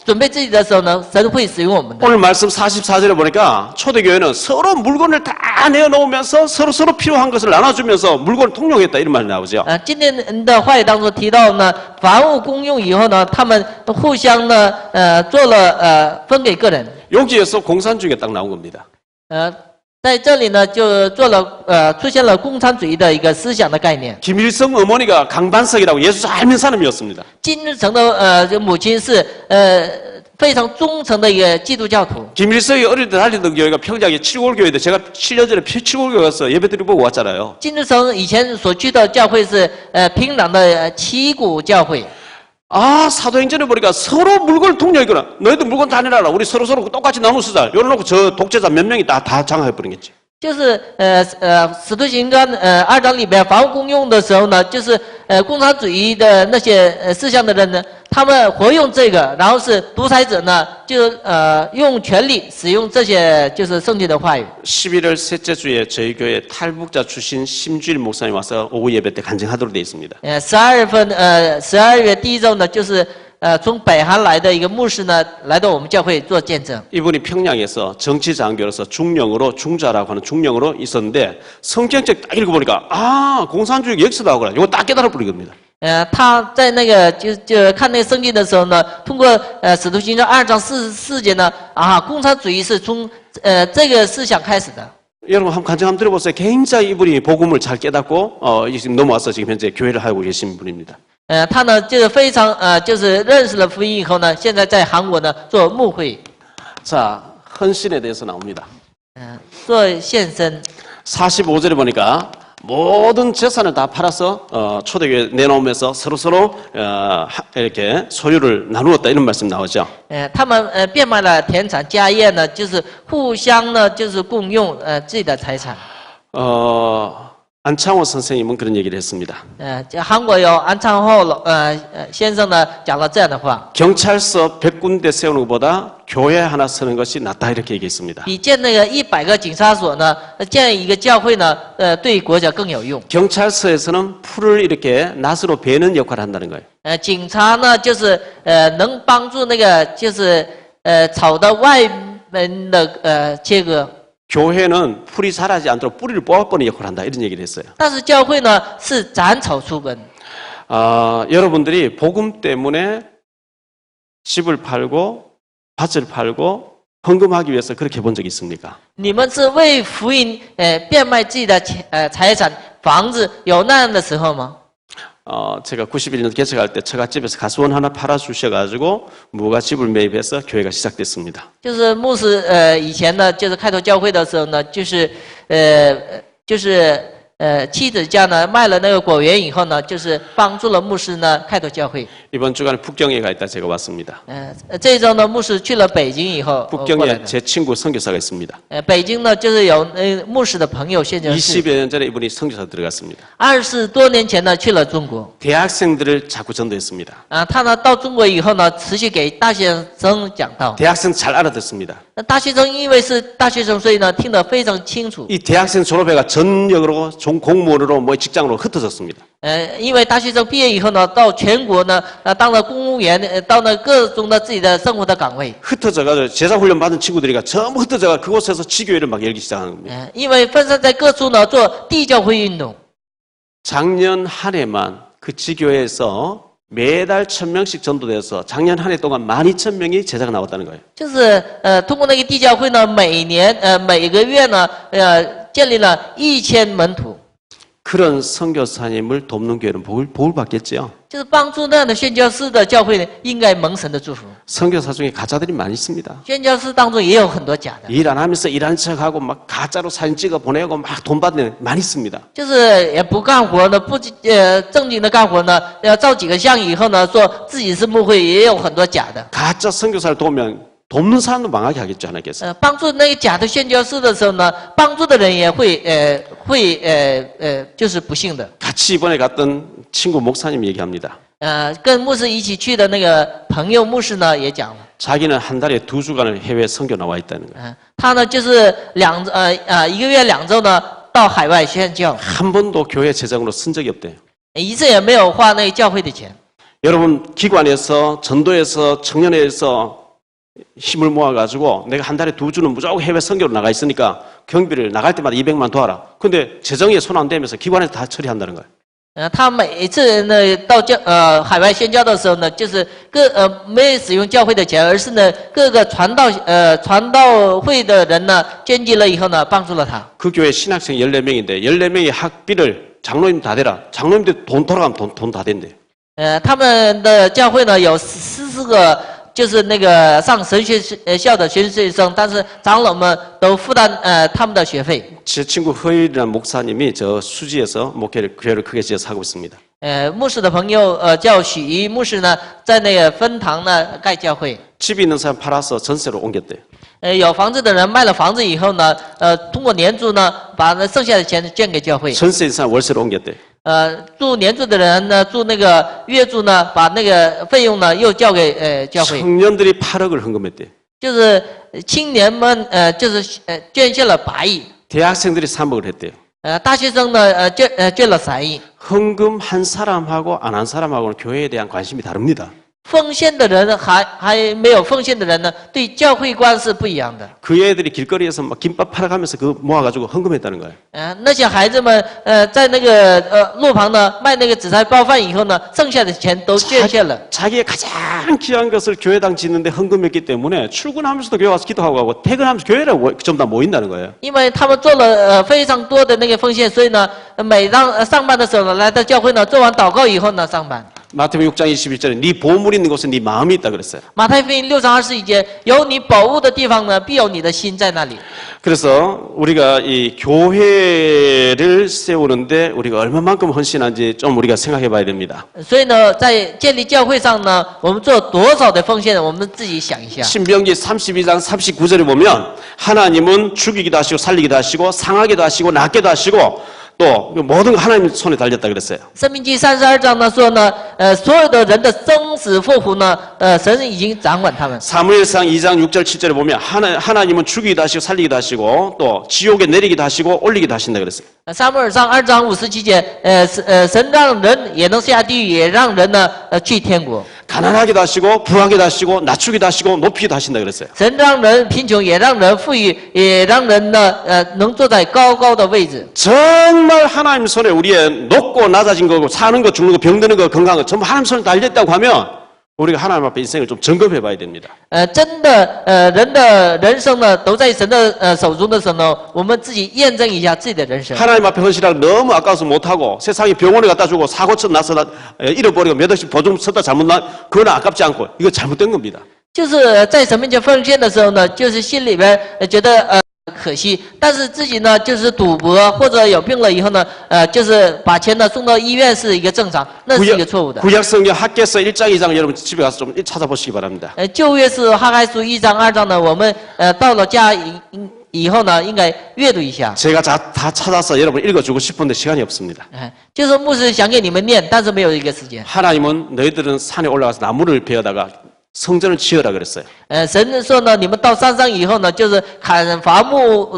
Speaker 2: 准备自己的时候呢，神会使用我们的。
Speaker 1: 오늘 말씀 44절에 보니까 초대교회는 서로 물건을 다 내어놓으면서 서로 필요한 것을 나눠주면서 물건을 통용했다 이런 말이 나오죠.
Speaker 2: 今天的话语当中提到呢，凡物公用以后呢，他们互相呢做了分给个人。
Speaker 1: 여기에서 공산주의가 딱 나온 겁니다.
Speaker 2: 在这里呢，就做了出现了共产主义的一个思想的概念。
Speaker 1: 김일성 어머니가 강반석이라고 예수 잘 믿는 사람이었습니다.
Speaker 2: 金日成的母亲是非常忠诚的一个基督教徒。
Speaker 1: 김일성이 어릴 때 다니던 교회가 평양의 칠골교회인데 제가 7년 전에 칠골교회 가서 예배드리고 왔잖아요.
Speaker 2: 金日成以前所去的教会是平壤的七股教会。
Speaker 1: 아, 사도행전에 보니까 서로 물건을 통용했구나. 너희들 물건 다 내놔라. 우리 서로 똑같이 나눠 쓰자. 열어놓고 저 독재자 몇 명이 다 장악해버리겠지.
Speaker 2: 就是使徒行传2章里边房屋公用的时候呢，就是共产主义的那些思想的人呢，他们活用这个，然后是独裁者呢，就用权力使用这些就是圣经的话语。
Speaker 1: 11월 셋째 주에 저희 교회 탈북자 출신 심주일 목사님 와서 오후 예배 때 간증하도록 되어 있습니다.
Speaker 2: 12月第1周呢，就是从北韩来的一个牧师呢，来到我们教会做见证。
Speaker 1: 이분이 평양에서 정치장교로서 중자라고 하는 중령으로 있었는데 성경책 딱 읽어보니까 아 공산주의 역사다 하구나. 이거 딱 깨달아버린 겁니다.
Speaker 2: 他在那个就看那个圣经的时候呢，通过使徒行传2章44节呢，共产主义是从这个思想开始的。
Speaker 1: 여러분 간증 한번 들어보세요. 굉장히 이분이 복음을 잘 깨닫고 지금 넘어와서 지금 현재 교회를 하고 계신 분입니다.
Speaker 2: 他呢就是非常就是认识了福音以后呢，现在在韩国呢做牧会。
Speaker 1: 자, 헌신에 대해서 나옵니다.
Speaker 2: 做献身。
Speaker 1: 45절에 보니까 모든 재산을 다 팔아서 초대교회 내놓으면서 서로 이렇게 소유를 나누었다 이런 말씀 나오죠.
Speaker 2: 他们变卖了田产家业呢，就是互相呢就是共用自己的财产。
Speaker 1: 안창호 선생님은 그런 얘기를 했습니다.
Speaker 2: 韩国有安昌后先生呢讲了这样的话。
Speaker 1: 경찰서 100군데 세우는 것보다 교회 하나 세우는 것이 낫다 이렇게 얘기했습니다.
Speaker 2: 比建那个100个警察所呢，建一个教会呢，对国家更有用。
Speaker 1: 경찰서에서는 풀을 이렇게 낫으로 베는 역할을 한다는 거예요.
Speaker 2: 警察呢就是能帮助那个就是草的外面的切割。
Speaker 1: 교회는 풀이 자라지 않도록 뿌리를 뽑아버리는 역할을 한다 이런 얘기를 했어요.
Speaker 2: 但是教会呢是斩草除根。
Speaker 1: 여러분들이 복음 때문에 집을 팔고 밭을 팔고 헌금하기 위해서 그렇게 본 적이 있습니까?
Speaker 2: 你们是为福音变卖自己的财产房子，有那样的时候吗？
Speaker 1: 제가 91년 개척할 때 처갓집에서 가수원 하나 팔아주셔가지고 무가집을 매입해서 교회가 시작됐습니다.
Speaker 2: 就是牧师以前呢，就是开头教会的时候呢，就是妻子家呢卖了那个果园以后呢，就是帮助了牧师呢开拓教会。
Speaker 1: 이번 주간에 북경에 가 있다 제가 왔습니다.
Speaker 2: 这一周呢，牧师去了北京以后，
Speaker 1: 북경에 제 친구 선교사가 있습니다.
Speaker 2: 北京呢就是有牧师的朋友，现在是
Speaker 1: 20여 년 전에 이분이 선교사 들어갔습니다.
Speaker 2: 20多年前呢去了中国。
Speaker 1: 대학생들을 자꾸 전도했습니다.
Speaker 2: 他呢到中国以后呢，持续给大学生讲道。
Speaker 1: 대학생 잘 알아듣습니다.
Speaker 2: 大学生因为是大学生，所以呢听得非常清楚。
Speaker 1: 이 대학생 졸업해가 전역으로 공무원으로 뭐 직장으로 흩어졌습니다.
Speaker 2: 因为大学生毕业以后呢，到全国呢，当了公务员，到了各种的自己的生活的岗位。
Speaker 1: 흩어져가지고 제자훈련 받은 친구들이가 전부 흩어져가 그곳에서 지교회를 막 열기 시작하는 겁니다.
Speaker 2: 因为分散在各处呢，做地教会运动。
Speaker 1: 작년 한 해만 그 지교회에서 매달 1000명씩 전도돼서 작년 한 해 동안 12,000명이 제자가 나왔다는 거예요.
Speaker 2: 就是通过那个地教会呢，每个月呢，建立了1000门徒，
Speaker 1: 그런 선교사님을 돕는 교회는 복을 받겠지요.
Speaker 2: 就是帮助那样的宣教士的教会呢，应该蒙神的祝福。
Speaker 1: 선교사 중에 가짜들이 많이 있습니다.
Speaker 2: 宣教士当中也有很多假的，
Speaker 1: 일 안 하면서 일하는 척하고 막 가짜로 사진 찍어 보내고 막 돈 받는 많이 있습니다.
Speaker 2: 就是也不干活呢，不正经的干活呢，要照几个相以后呢，说自己是牧会，也有很多假的。
Speaker 1: 가짜 선교사를 도우면 돕는 사람도 망하게 하겠지 않겠어요?
Speaker 2: 帮助那个假的宣教士的时候呢，帮助的人也会就是不幸的。
Speaker 1: 같이 이번에 갔던 친구 목사님 얘기합니다.
Speaker 2: 跟牧师一起去的那个朋友牧师呢也讲了，
Speaker 1: 자기는 한 달에 2주간을 해외 선교 나와 있다는 거예요.
Speaker 2: 他呢就是1个月2周呢到海外宣教，
Speaker 1: 한 번도 교회 재정으로 쓴 적이 없대요.
Speaker 2: 一次也没有花那个教会的钱。
Speaker 1: 여러분 기관에서 전도에서 청년회에서 힘을 모아가지고 내가 한 달에 2주는 무조건 해외 선교로 나가 있으니까 경비를 나갈 때마다 200만 도와라. 근데 재정에 손 안 대면서 기관에서 다 처리한다는 거예요.
Speaker 2: 他每一次呢到海外宣教的时候呢，就是没有使用教会的钱，而是呢各个传道会的人呢捐进了以后呢，帮助了他。
Speaker 1: 그 교회 신학생 14명인데 14명이 학비를 장로님 다 대라. 장로님들 돈 돌아가면 돈 다 된대.
Speaker 2: 他们的教会呢有14个，就是那个上神学校的学生，但是长老们都负担他们的学费。
Speaker 1: 제 친구 허일이라는 목사님이 저 수지에서 교회를 크게 지어서 하고 있습니다.
Speaker 2: 牧师的朋友叫许一牧师呢，在那个分堂呢盖教会。
Speaker 1: 집이 있는 사람 팔아서 전세로 옮겼대요.
Speaker 2: 有房子的人卖了房子以后呢，通过年租呢，把那剩下的钱捐给教会。
Speaker 1: 전세 있는 사람 월세로 옮겼대요.
Speaker 2: 住年租的人呢，住那个月租呢，把那个费用呢又交给教会。
Speaker 1: 청년들이 8억을 헌금했대요.
Speaker 2: 就是青年们就是捐献了8亿，
Speaker 1: 대학생들이 3억을 했대요.
Speaker 2: 大学生呢捐了3亿。
Speaker 1: 헌금 한 사람하고 안 한 사람하고는 교회에 대한 관심이 다릅니다.
Speaker 2: 奉献的人还没有奉献的人呢，对教会观是不一样的。
Speaker 1: 그 애들이 길거리에서 막 김밥 팔아가면서 그 모아가지고 헌금했다는 거예요.
Speaker 2: 那些孩子们在那个路旁呢卖那个紫菜包饭以后呢，剩下的钱都捐献了。
Speaker 1: 자기의 가장 귀한 것을 교회당 짓는데 헌금했기 때문에 출근하면서도 교회 와서 기도하고 하고 퇴근하면서 교회에 전부 다 모인다는 거예요.
Speaker 2: 因为他们做了非常多的那个奉献，所以呢，每当上班的时候呢，来到教会呢，做完祷告以后呢，上班。
Speaker 1: 마태복음 6장 21절에 네 보물 있는 곳에 네 마음이 있다 그랬어요.
Speaker 2: 马太福音6章21节，有你宝物的地方呢，必有你的心在那里。
Speaker 1: 그래서 우리가 이 교회를 세우는데 우리가 얼마만큼 헌신한지 좀 우리가 생각해 봐야 됩니다.
Speaker 2: 所以呢，在建立教会上呢，我们做多少的奉献，我们自己想一下。
Speaker 1: 신명기 32장 39절에 보면 하나님은 죽이기도 하시고 살리기도 하시고 상하기도 하시고 낫게도 하시고 또 모든 거 하나님 손에 달렸다 그랬어요.
Speaker 2: 申命记32章呢说呢，所有的人的生死祸福呢，神已经掌管他们。
Speaker 1: 사무엘상 2장 6절 7절에 보면 하나님은 죽이기도 하시고 살리기도 하시고 또 지옥에 내리기도 하시고 올리기도 하신다 그랬어요.
Speaker 2: 撒母耳上2章57节，神让人也能下地狱，也让人呢去天国。
Speaker 1: 가난하기도 하시고 부하기도 하시고 낮추기도 하시고 높이기도 하신다 그랬어요.
Speaker 2: 神让人贫穷，也让人富裕，也让人呢能坐在高高的位置。
Speaker 1: 정말 하나님 손에 우리의 높고 낮아진 거고 사는 거 죽는 거 병드는 거 건강한 거 전부 하나님 손에 달렸다고 하면 우리가 하나님 앞에 인생을 좀 점검해 봐야 됩니다.
Speaker 2: 真的人的人生呢都在神的手中的时候呢，我们自己验证一下自己的人生。
Speaker 1: 하나님 앞에 헌신하기 너무 아까워서 못하고 세상에 병원에 갖다 주고 사고쳐 나서 잃어버리고 몇 억씩 보증 썼다 잘못 나 그건 아깝지 않고 이거 잘못된 겁니다.
Speaker 2: 就是在神面前奉献的时候呢，就是心里边觉得可惜，但是自己呢就是赌博或者有病了以后呢，就是把钱呢送到医院是一个正常，那是一个错误的。
Speaker 1: 구약 성경 학개서 1장 2장 여러분 집에 가서 좀 찾아보시기 바랍니다.
Speaker 2: 旧约是哈该书1章2章呢，我们到了家以后呢，应该阅读一下。
Speaker 1: 제가 다 찾아서 여러분 읽어주고 싶은데 시간이 없습니다.
Speaker 2: 就是牧师想给你们念，但是没有一个时间。
Speaker 1: 하나님은 너희들은 산에 올라가서 나무를 베어다가 성전을 지어라 그랬어요.
Speaker 2: 神说呢，你们到山上以后呢，就是砍伐木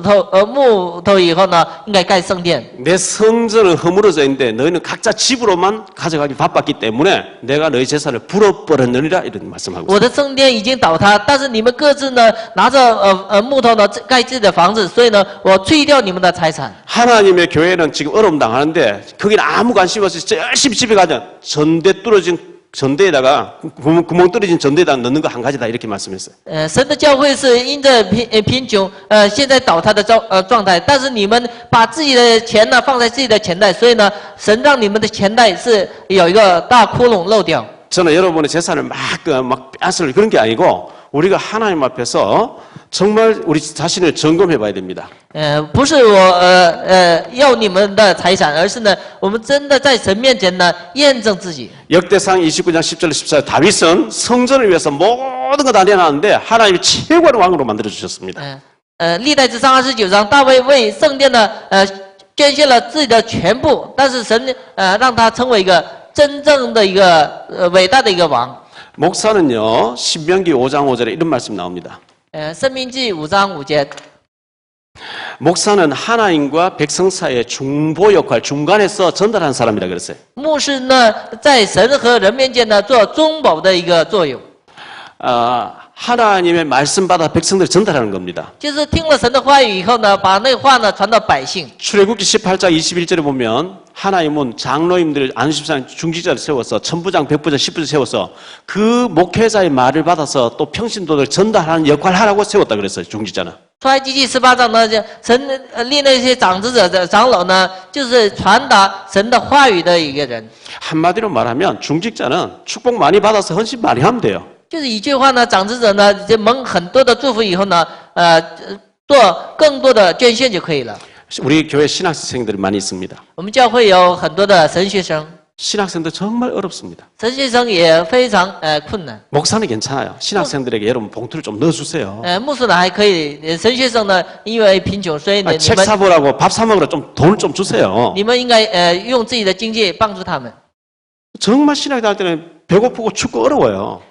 Speaker 2: 头以后呢，应该盖圣殿。
Speaker 1: 내 성전은 허물어져 있는데 너희는 각자 집으로만 가져가기 바빴기 때문에 내가 너희 재산을 불어버렸느니라 이런 말씀하고
Speaker 2: 我的圣殿已经倒塌，但是你们各自呢拿着木头呢盖自己的房子，所以呢，我吹掉你们的财产。
Speaker 1: 하나님의 교회는 지금 어려움 당하는데 거기는 아무 관심 없이 열심히 집에 가자 전대 뚫어진 전대에다가 구멍 떨어진 전대에다 넣는 거 한 가지다 이렇게 말씀했어요.
Speaker 2: 神的教会是因着贫穷，现在倒塌的状态，但是你们把自己的钱呢放在自己的钱袋，所以呢，神让你们的钱袋是有一个大窟窿漏掉。
Speaker 1: 저는 여러분의 재산을 막 빼앗을 그런 게 아니고 우리가 하나님 앞에서 정말 우리 자신을 점검해 봐야 됩니다.
Speaker 2: 不是我要你们的财产，而是呢，我们真的在神面前呢验证自己。
Speaker 1: 역대상 29장 10절 14절 다윗은 성전을 위해서 모든 거 다 내놨는데 하나님이 최고의 왕으로 만들어 주셨습니다.
Speaker 2: 历代之上29章，大卫为圣殿呢捐献了自己的全部，但是神让他成为一个真正的一个伟大的一个王。
Speaker 1: 목사는요 신명기 5장 5절에 이런 말씀 나옵니다.
Speaker 2: 申命记5章5节，
Speaker 1: 목사는 하나님과 백성 사이의 중보 역할 중간에서 전달하는 사람이라 그랬어요.
Speaker 2: 牧师呢在神和人面前呢做中保的一个作用，
Speaker 1: 하나님의 말씀 받아 백성들이 전달하는 겁니다.
Speaker 2: 就是听了神的话语以后呢，把那个话呢传到百姓。
Speaker 1: 출애굽기 18장 21절에 보면 하나님은 장로님들 안수집사님 중직자를 세워서 천부장, 백부장, 십부장 세워서 그 목회자의 말을 받아서 또 평신도들 전달하는 역할을 하라고 세웠다 그랬어요. 중직자는.
Speaker 2: 出埃及记18章呢，神立那些长子者、长老呢，就是传达神的话语的一个人。
Speaker 1: 한마디로 말하면 중직자는 축복 많이 받아서 헌신 많이 하면 돼요.
Speaker 2: 就是一句话呢，长子者呢，就蒙很多的祝福以后呢，做更多的捐献就可以了。
Speaker 1: 우리 교회 신학생들이 많이 있습니다.
Speaker 2: 我们教会有很多的神学生，
Speaker 1: 신학생들 정말 어렵습니다.
Speaker 2: 神学生也非常困难。
Speaker 1: 목사는 괜찮아요. 신학생들에게 여러분 봉투를 좀 넣어주세요.
Speaker 2: 牧师呢还可以，神学生呢因为贫穷，所以呢
Speaker 1: 책 사보라고 밥 사 먹으라 좀 돈을 좀 주세요.
Speaker 2: 你们应该用自己的经济帮助他们。
Speaker 1: 정말 신학 다닐 때는 배고프고 춥고 어려워요.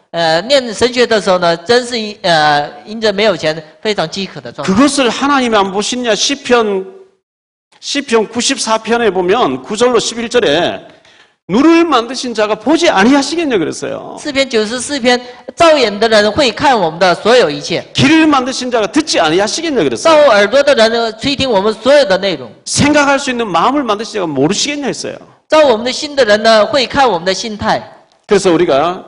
Speaker 2: 念神学的时候呢，真是因着没有钱，非常饥渴的状态。
Speaker 1: 그것을 하나님이 안 보시냐? 시편 94편에 보면 9절로 11절에 눈을 만드신 자가 보지 아니하시겠냐 그랬어요.
Speaker 2: 诗篇94篇，造眼的人会看我们的所有一切，
Speaker 1: 귀를 만드신 자가 듣지 아니하시겠냐
Speaker 2: 造
Speaker 1: 그랬어요.
Speaker 2: 耳朵的人呢垂听我们所有的内容，
Speaker 1: 생각할 수 있는 마음을 만드신 자가 모르시겠냐 했어요.
Speaker 2: 造我们的心的人呢会看我们的心态。
Speaker 1: 그래서 우리가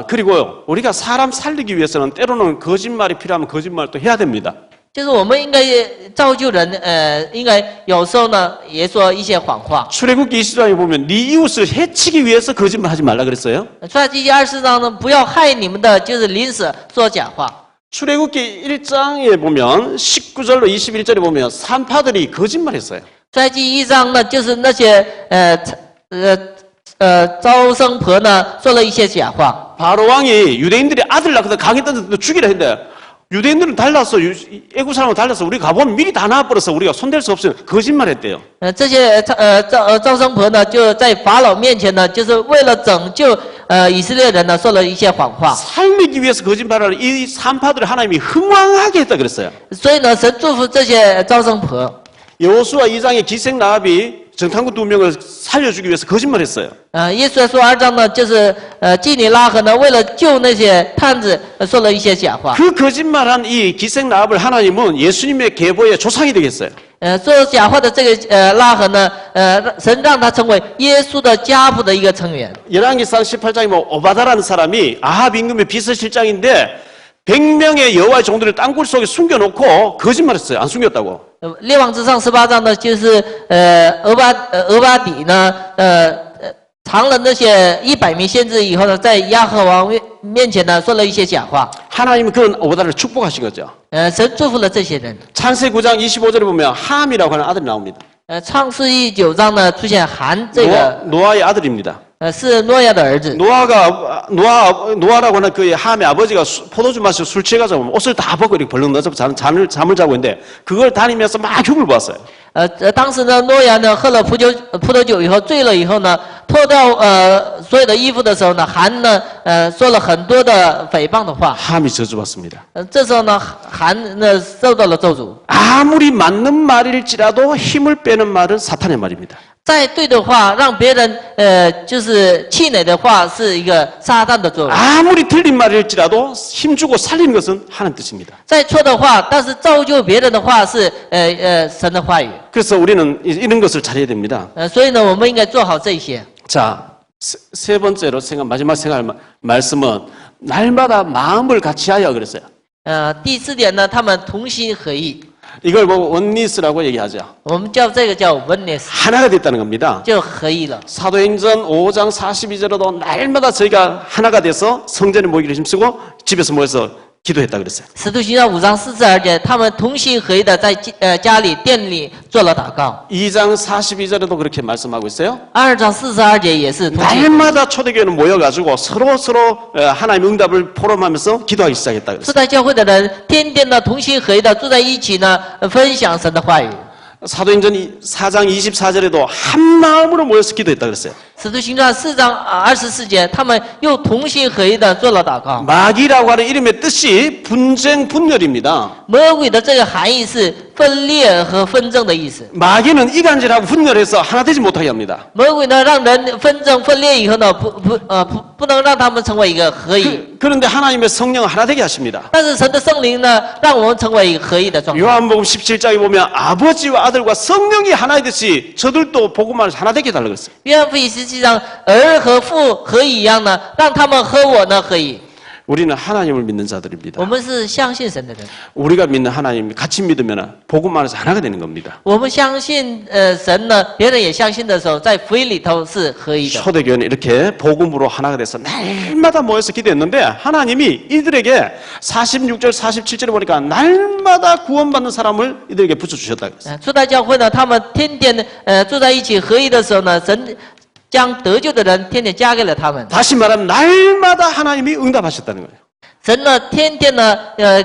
Speaker 1: 그리고 우리가 사람 살리기 위해서는 때로는 거짓말이 필요하면 거짓말도 해야 됩니다.
Speaker 2: 就是我们应该造就人，应该有时候呢也说一些谎话。
Speaker 1: 출애굽기 20장에 보면 네 이웃을 해치기 위해서 거짓말하지 말라 그랬어요.
Speaker 2: 出埃及记24章呢，不要害你们的，就是邻舍说假话。
Speaker 1: 출애굽기 1장에 보면 19절로 21절에 보면 산파들이 거짓말했어요.
Speaker 2: 出埃及1章呢，就是那些招生婆呢说了一些假话。
Speaker 1: 바로 왕이 유대인들이 아들 낳거든 강했던 죽이라 했는데 유대인들은 달라서 애국 사람은 달라서 우리 가보면 미리 다 나와버려서 우리가 손댈 수 없으면 거짓말했대요.
Speaker 2: 这些招生婆呢，就在法老面前呢，就是为了拯救以色列人呢，说了一些谎话。
Speaker 1: 살리기 위해서 거짓말하는 이 산파들을 하나님이 흥왕하게 했다 그랬어요.
Speaker 2: 所以呢，神祝福这些招生婆。
Speaker 1: 여호수아 2장에 기생 라합이 정탐꾼 2명을 살려주기 위해서 거짓말했어요.
Speaker 2: 耶稣说2章呢，就是妓女拉合呢，为了救那些探子，说了一些假话。
Speaker 1: 그 거짓말한 이 기생 라합을 하나님은 예수님의 계보의 조상이 되겠어요.
Speaker 2: 说假话的这个拉合呢，神让他成为耶稣的家谱的一个成员。
Speaker 1: 열왕기상 18장에 뭐 오바다라는 사람이 아합 임금의 비서실장인데 100명의 여호와의 종들을 땅굴 속에 숨겨놓고 거짓말했어요. 안 숨겼다고.
Speaker 2: 列王之上18章呢，就是俄巴底呢，藏了那些100名先知以后呢，在亚和王面前呢，说了一些假话。
Speaker 1: 하나님은 그런 오바다를 축복하신 거죠.
Speaker 2: 神祝福了这些人。
Speaker 1: 창세 9장 25절에 보면 함이라고 하는 아들이 나옵니다.
Speaker 2: 创世纪9章呢，出现韩这个，
Speaker 1: 노아의 아들입니다.
Speaker 2: 是诺亚的儿子。
Speaker 1: 노아라고 하는 그 함의 아버지가 포도주 마시고 술 취해가지고 옷을 다 벗고 이렇게 벌렁 넣어서 잠을 자고 있는데 그걸 다니면서 막 흉을 보았어요.
Speaker 2: 当时呢，诺亚呢喝了葡萄酒以后醉了以后呢，脱掉所有的衣服的时候呢，韩呢说了很多的诽谤的话。
Speaker 1: 함이 저주받습니다.
Speaker 2: 这时候呢，韩呢受到了咒诅。
Speaker 1: 아무리 맞는 말일지라도 힘을 빼는 말은 사탄의 말입니다.
Speaker 2: 再对的话，让别人就是气馁的话，是一个撒旦的作为。
Speaker 1: 아무리 틀린 말일지라도 힘주고 살리는 것은 하나님 뜻입니다.
Speaker 2: 再错的话，但是造就别人的话是神的话语。
Speaker 1: 그래서 우리는 이런 것을 잘해야 됩니다.
Speaker 2: 所以呢，我们应该做好这些。
Speaker 1: 자, 세 번째로 마지막 생각할 말씀은 날마다 마음을 같이하여 그랬어요.
Speaker 2: 第四点呢，他们同心合意，
Speaker 1: 이걸 보고 원리스라고 얘기하죠.
Speaker 2: 我们叫这个叫 oneness，
Speaker 1: 하나가 됐다는 겁니다.
Speaker 2: 就合一了。
Speaker 1: 사도행전 5장 42절에도 날마다 저희가 하나가 돼서 성전에 모이기를 힘쓰고 집에서 모여서 기도했다 그랬어요.
Speaker 2: 使徒行传5章42节，他们同心合意的在家里、店里做了祷告。
Speaker 1: 2장 42절에도 그렇게 말씀하고 있어요.
Speaker 2: 2章42节也是同心。
Speaker 1: 날마다 초대교회는 모여가지고 서로 하나님의 응답을 포럼하면서 기도하기 시작했다
Speaker 2: 初
Speaker 1: 그랬어요.
Speaker 2: 代教会的人天天呢同心合意的坐在一起呢，分享神的话语。
Speaker 1: 사도행전 4장 24절에도 한 마음으로 모여서 기도했다 그랬어요.
Speaker 2: 使徒行传4章24节，他们又同心合意的做了祷告。
Speaker 1: 마귀라고 하는 이름의 뜻이 분쟁 분열입니다.
Speaker 2: 魔鬼的这个含义是分裂和纷争的意思。
Speaker 1: 마귀는 이간질하고 분열해서 하나 되지 못하게 합니다.
Speaker 2: 魔鬼呢，让人纷争分裂以后呢，不能让他们成为一个合一。
Speaker 1: 그런데 하나님의 성령은 하나 되게 하십니다.
Speaker 2: 但是神的圣灵呢，让我们成为一个合一的状态。
Speaker 1: 요한복음 17장에 보면 아버지와 아들과 성령이 하나 되듯이 저들도 복음을 하나 되게 해달라고 그랬어요.
Speaker 2: 约翰福音17章，儿和父合一一样呢，让他们和我呢合一。
Speaker 1: 우리는 하나님을 믿는 자들입니다.
Speaker 2: 我们是相信神的人，
Speaker 1: 우리가 믿는 하나님 같이 믿으면 복음 안에서 하나가 되는 겁니다.
Speaker 2: 我们相信神呢，别人也相信的时候，在福音里头是合一的。
Speaker 1: 초대교회는 이렇게 복음으로 하나가 돼서 날마다 모여서 기도했는데 하나님이 이들에게 46절 47절에 보니까 날마다 구원받는 사람을 이들에게 붙여주셨다 그랬어요.
Speaker 2: 初代教会呢，他们天天坐在一起合一的时候呢，神将得救的人天天加给了他们。
Speaker 1: 다시 말하면 날마다 하나님이 응답하셨다는 거예요.
Speaker 2: 神呢，天天呢，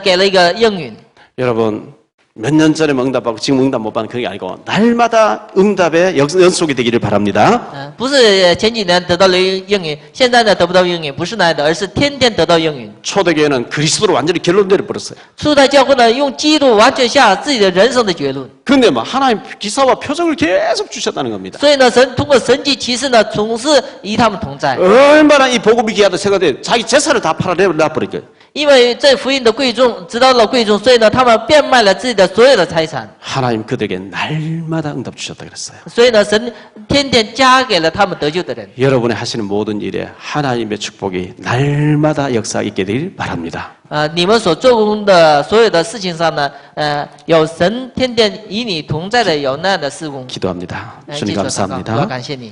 Speaker 2: 给了一个应允。
Speaker 1: 여러분 몇 년 전에 응답받고 지금 응답 못 받는 그게 아니고 날마다 응답의 연속이 되기를 바랍니다.
Speaker 2: 不是前几年得到了应允，现在呢得不到应允，不是那样的，而是天天得到应允。
Speaker 1: 초대교회는 그리스도로 완전히 결론 내려버렸어요.
Speaker 2: 初代教会呢，用基督完全下自己的人生的结论。
Speaker 1: 그런데 뭐 하나님 기사와 표적을 계속 주셨다는 겁니다.
Speaker 2: 所以呢，神通过神迹奇事呢，总是与他们同在。
Speaker 1: 얼마나 이 복음이 귀하다 생각돼 자기 재산을 다 팔아내버릴 거예요.
Speaker 2: 因为这福音的贵重，知道了贵重，所以呢，他们变卖了自己的所有的财产。
Speaker 1: 하나님 그들에게 날마다 응답 주셨다 그랬어요.
Speaker 2: 所以呢，神天天加给了他们得救的人。
Speaker 1: 여러분이 하시는 모든 일에 하나님의 축복이 날마다 역사 있게 되길 바랍니다.
Speaker 2: 你们所做工的所有的事情上呢，有神天天与你同在的有那样的事工。
Speaker 1: 기도합니다.
Speaker 2: 记
Speaker 1: 주님
Speaker 2: 住祷告，主要
Speaker 1: 감사합니다.
Speaker 2: 感谢你。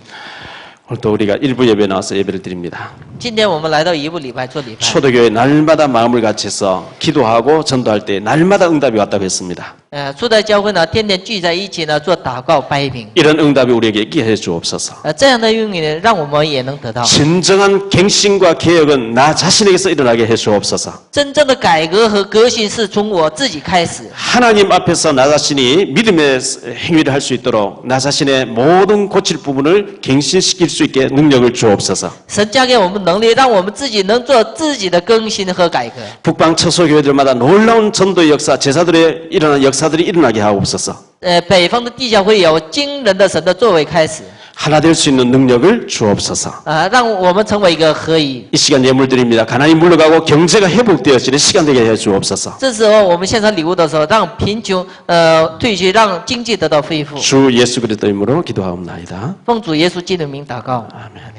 Speaker 1: 오늘 또 우리가 일부 예배 나와서 예배를 드립니다.
Speaker 2: 今天我们来到一部礼拜做礼拜。
Speaker 1: 초대교회 날마다 마음을 같이해서 기도하고 전도할 때 날마다 응답이 왔다고 했습니다.
Speaker 2: 初代教会呢，天天聚在一起呢，做祷告、掰饼。
Speaker 1: 이런 응답이 우리에게 있게 해 주옵소서.
Speaker 2: 这样的应允呢，让我们也能得到。
Speaker 1: 진정한 갱신과 개혁은 나 자신에게서 일어나게 해 주옵소서.
Speaker 2: 真正的改革和革新是从我自己开始。
Speaker 1: 하나님 앞에서 나 자신이 믿음의 행위를 할 수 있도록 나 자신의 모든 고칠 부분을 갱신시킬 수 있게 능력을 주옵소서.
Speaker 2: 神加给我们能力，让我们自己能做自己的更新和改革。
Speaker 1: 북방 처소교회들마다 놀라운 전도의 역사, 제사들의 일어나는 역사들이 일어나게 하옵소서.
Speaker 2: 北方的地教会有惊人的神的作为开始，
Speaker 1: 하나 될 수 있는 능력을 주옵소서.
Speaker 2: 让我们成为一个合一。
Speaker 1: 이 시간 예물 드립니다. 가난이 물러가고 경제가 회복되어지는 시간 되게 해 주옵소서.
Speaker 2: 这时候我们献上礼物的时候，让贫穷退去，让经济得到恢复。
Speaker 1: 주 예수 그리스도 이름으로 기도하옵나이다.
Speaker 2: 奉主耶稣基督的名祷告。
Speaker 1: 아멘.